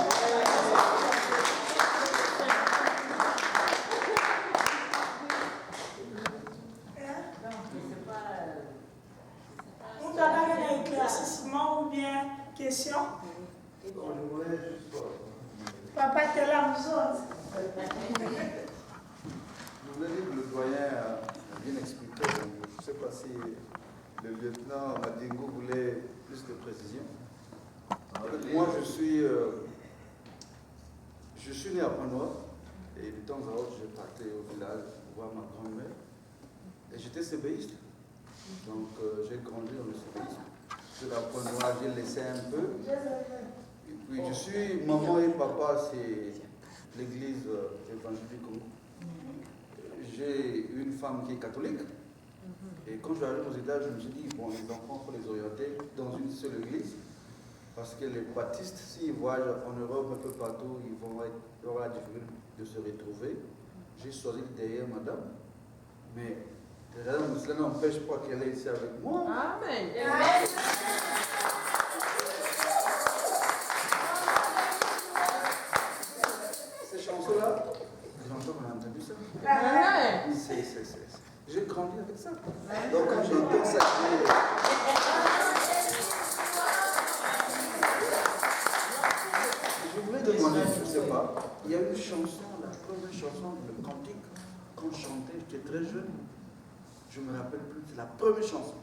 Vous avez un éclaircissement ou bien question? Je voulais juste... Papa, t'es là, nous autres. Je voulais dire que le doyen a bien expliqué. Je ne sais pas si le lieutenant Madingo voulait plus de précision. Moi, je suis né à Panois et de temps à autre, je partais au village voir ma grand-mère. Et j'étais sébéiste. Donc, j'ai grandi dans le sébéisme. Je suis à Panois, j'ai laissé un peu. Et puis, je suis maman et papa, c'est l'église évangélique Congo. J'ai une femme qui est catholique. Et quand je suis arrivé aux États, je me suis dit, bon, les enfants, il faut les orienter dans une seule église. Parce que les baptistes, s'ils voyagent en Europe, un peu partout, ils vont avoir la difficulté de se retrouver. J'ai choisi derrière madame. Mais cela n'empêche pas qu'elle est ici avec moi. Amen. Ces chansons-là, les enfants ont entendu ça. J'ai grandi avec ça. Donc quand j'ai été sacré, je voulais demander, je ne sais pas, il y a une chanson, la première chanson, le cantique, qu'on chantait, j'étais très jeune. Je ne me rappelle plus, c'est la première chanson.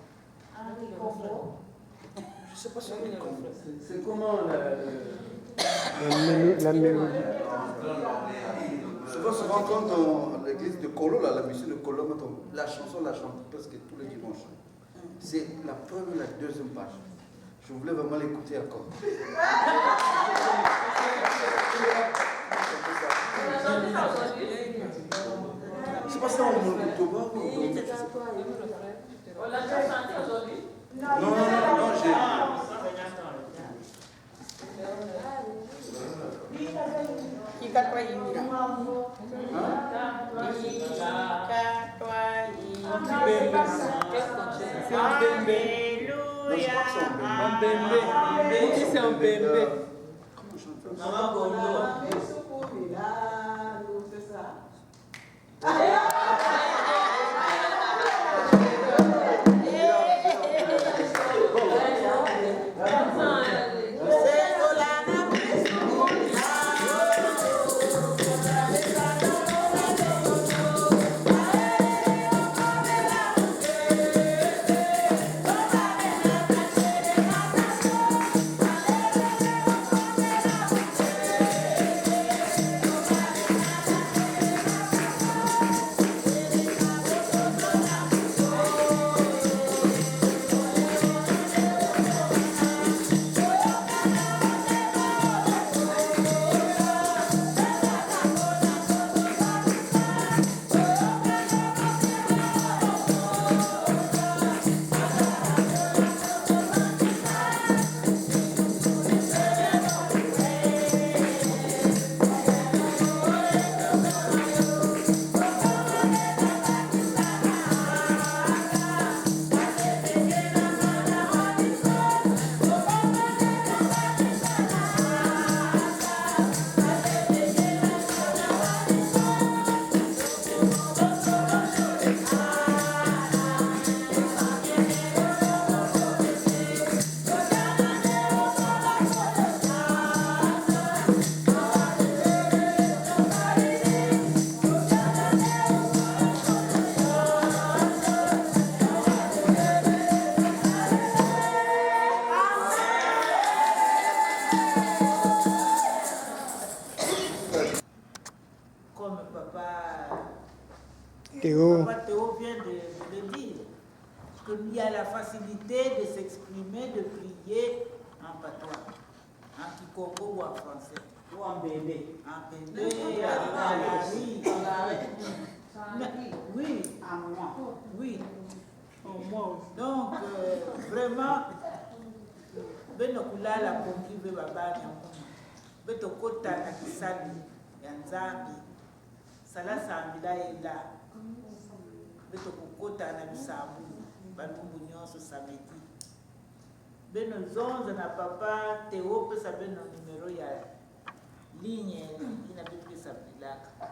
Je ne sais pas si c'est le Congo. C'est comment la mélodie? Souvent, quand on, à l'église de Kolo, la mission de Kolo, la chanson, la chante presque tous les dimanches. C'est la première, la deuxième page. Je voulais vraiment l'écouter encore. C'est pas ça, on me Toba ou On l'a déjà chanté aujourd'hui? Non, j'ai... Ikatwa yimira. Ikatwa yimira. C'est un bébé. Non, je crois que c'est Un bébé. C'est un bébé. Comment on chante ça? Maman Congo. C'est ça. Théo. Théo vient de le dire, qu'il y a la facilité de s'exprimer, de prier en patois, en kikongo ou en français. Ou en bébé. En bébé, oui. En moi. Oui. En moi. Donc, vraiment, benokula la kongive babani betokota na kisali ya nzambi sala sambila ela betokokota na bisabu balumbu nyonso samedi beno zonza na papa Théo pesa beno numero ya ligne ina bepesa bilaka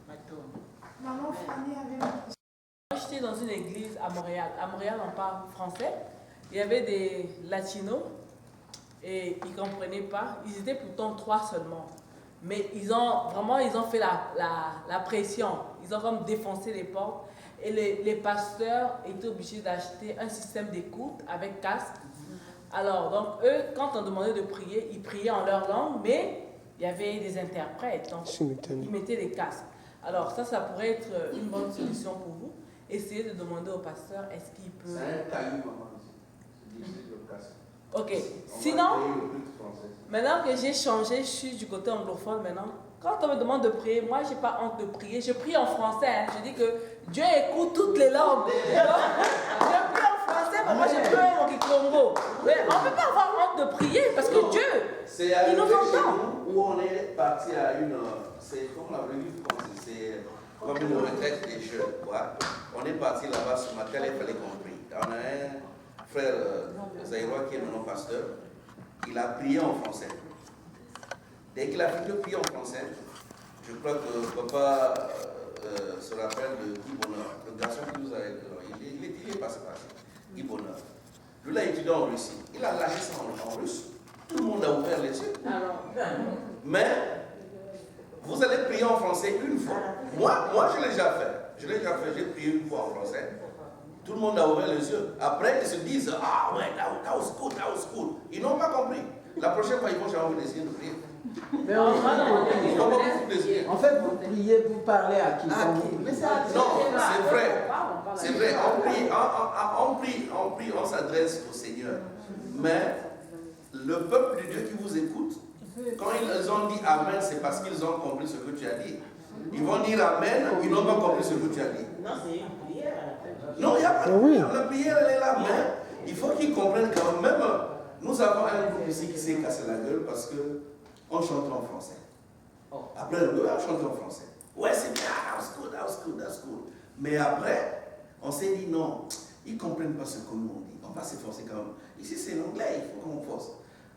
matondo. Maman Fanny avait une question. J'étais dans une église à Montréal. À Montréal, on parle français. Il y avait des latinos et ils ne comprenaient pas. Ils étaient pourtant 3 seulement. Mais ils ont fait la pression. Ils ont comme défoncé les portes. Et les pasteurs étaient obligés d'acheter un système d'écoute avec casque. Alors, donc eux, quand on demandait de prier, ils priaient en leur langue, mais il y avait des interprètes. Donc, ils mettaient des casques. Alors ça pourrait être une bonne solution pour vous. Essayez de demander au pasteur, est-ce qu'il peut... C'est un caillou, maman. Ok. Sinon, maintenant que j'ai changé, je suis du côté anglophone maintenant. Quand on me demande de prier, moi, je n'ai pas honte de prier. Je prie en français. Hein. Je dis que Dieu écoute toutes les langues. Je prie en français, mais moi, je prie en kikongo. Mais on ne peut pas avoir honte de prier parce que Dieu, il nous entend. Où on est parti à une... C'est comme la vraie vie française. C'est comme une retraite des jeunes. Quoi. On est parti là-bas ce matin, il fallait qu'on prie. On a un frère Zaïrois qui est maintenant pasteur. Il a prié en français. Dès qu'il a fini de prier en français, je crois que papa se rappelle de Guy Bonheur, le garçon qui nous a... Il est passé par ici. Guy Bonheur. Lui, il a étudié en Russie. Il a lâché ça en russe. Tout le monde a ouvert les yeux. Mais, vous allez prier en français une fois. Moi je l'ai déjà fait. J'ai prié une fois en français. Tout le monde a ouvert les yeux. Après, ils se disent, ah ouais, that was good. Ils n'ont pas compris. La prochaine fois, ils vont jamais essayer de prier. Mais en fait, vous priez, vous parlez à qui? Non, c'est vrai. C'est vrai. On prie, on s'adresse au Seigneur. Mais le peuple de Dieu qui vous écoute, quand ils ont dit Amen, c'est parce qu'ils ont compris ce que tu as dit. Ils vont dire Amen, ils n'ont pas compris ce que tu as dit. Non, c'est une prière. Non, il n'y a pas de prière. La prière, elle est là, mais il faut qu'ils comprennent quand même. Nous avons un groupe ici qui s'est cassé la gueule parce qu'on chante en français. Après, on chante en français. Ouais, c'est bien, that's good. Mais après, On s'est dit non, ils ne comprennent pas ce que nous on dit. On va s'efforcer quand même. Ici c'est l'anglais, il faut qu'on force.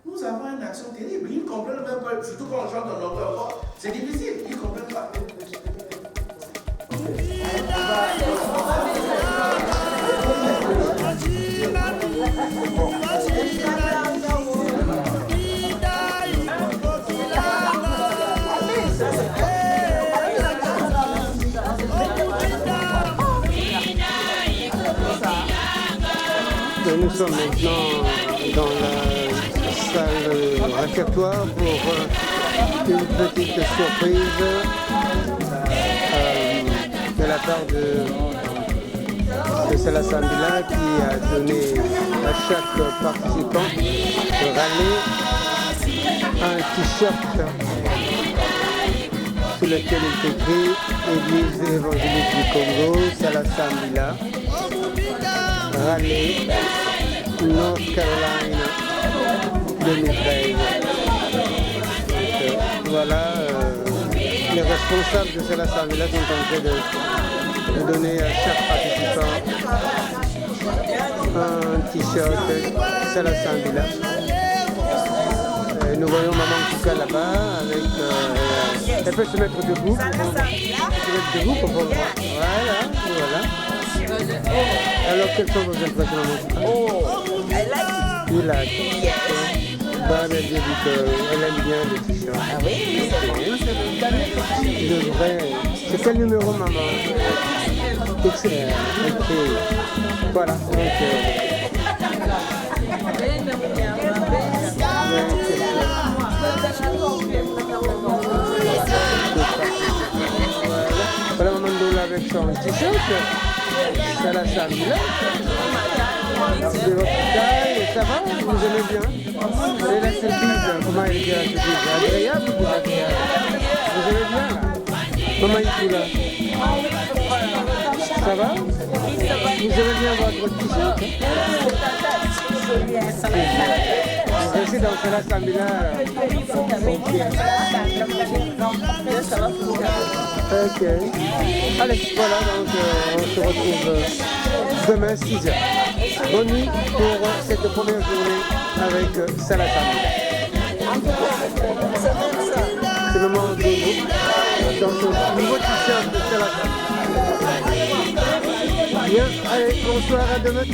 Nous avons une action terrible. Ils ne comprennent même pas, surtout quand on chante en anglais encore. C'est difficile, ils ne comprennent pas. Nous sommes maintenant dans la salle réfectoire pour une petite surprise de la part de Salah Sambila qui a donné à chaque participant de râler un t-shirt sur lequel il est écrit Église évangélique du Congo, Salah Sambila, Raleigh, North Carolina 2013. Voilà, les responsables de Salah Sambila sont en train de donner à chaque participant un t-shirt Salah Sambila. Nous voyons Maman Kouka là-bas avec... elle peut se mettre debout. Elle peut se mettre debout pour voir. Voilà. Alors, quelles sont vos impressions, Maman Kouka? Oh, I like it. You like it? Yes. Bah, elle dit qu'elle aime bien le t-shirt. Ah oui, Le vrai. C'est quel numéro, maman? XL. Ok. Voilà. Donc, voilà Maman Ndola avec son t-shirt. Salah Sambila. C'est votre taille, ça va? Vous aimez bien? Et la selfie, comment elle est bien la selfie? Agréable ou désagréable? Vous aimez bien là? Maman Ikoula. Ça va? Vous aimez bien votre t-shirt? Vous restez dans Salah Sambila. Ok. Allez, voilà, donc on se retrouve demain 6h. Bonne nuit pour cette première journée avec Salah Sambila. C'est le moment de vous. Donc, nouveau t-shirt de Salah Sambila. Bien, allez, bonsoir, à demain.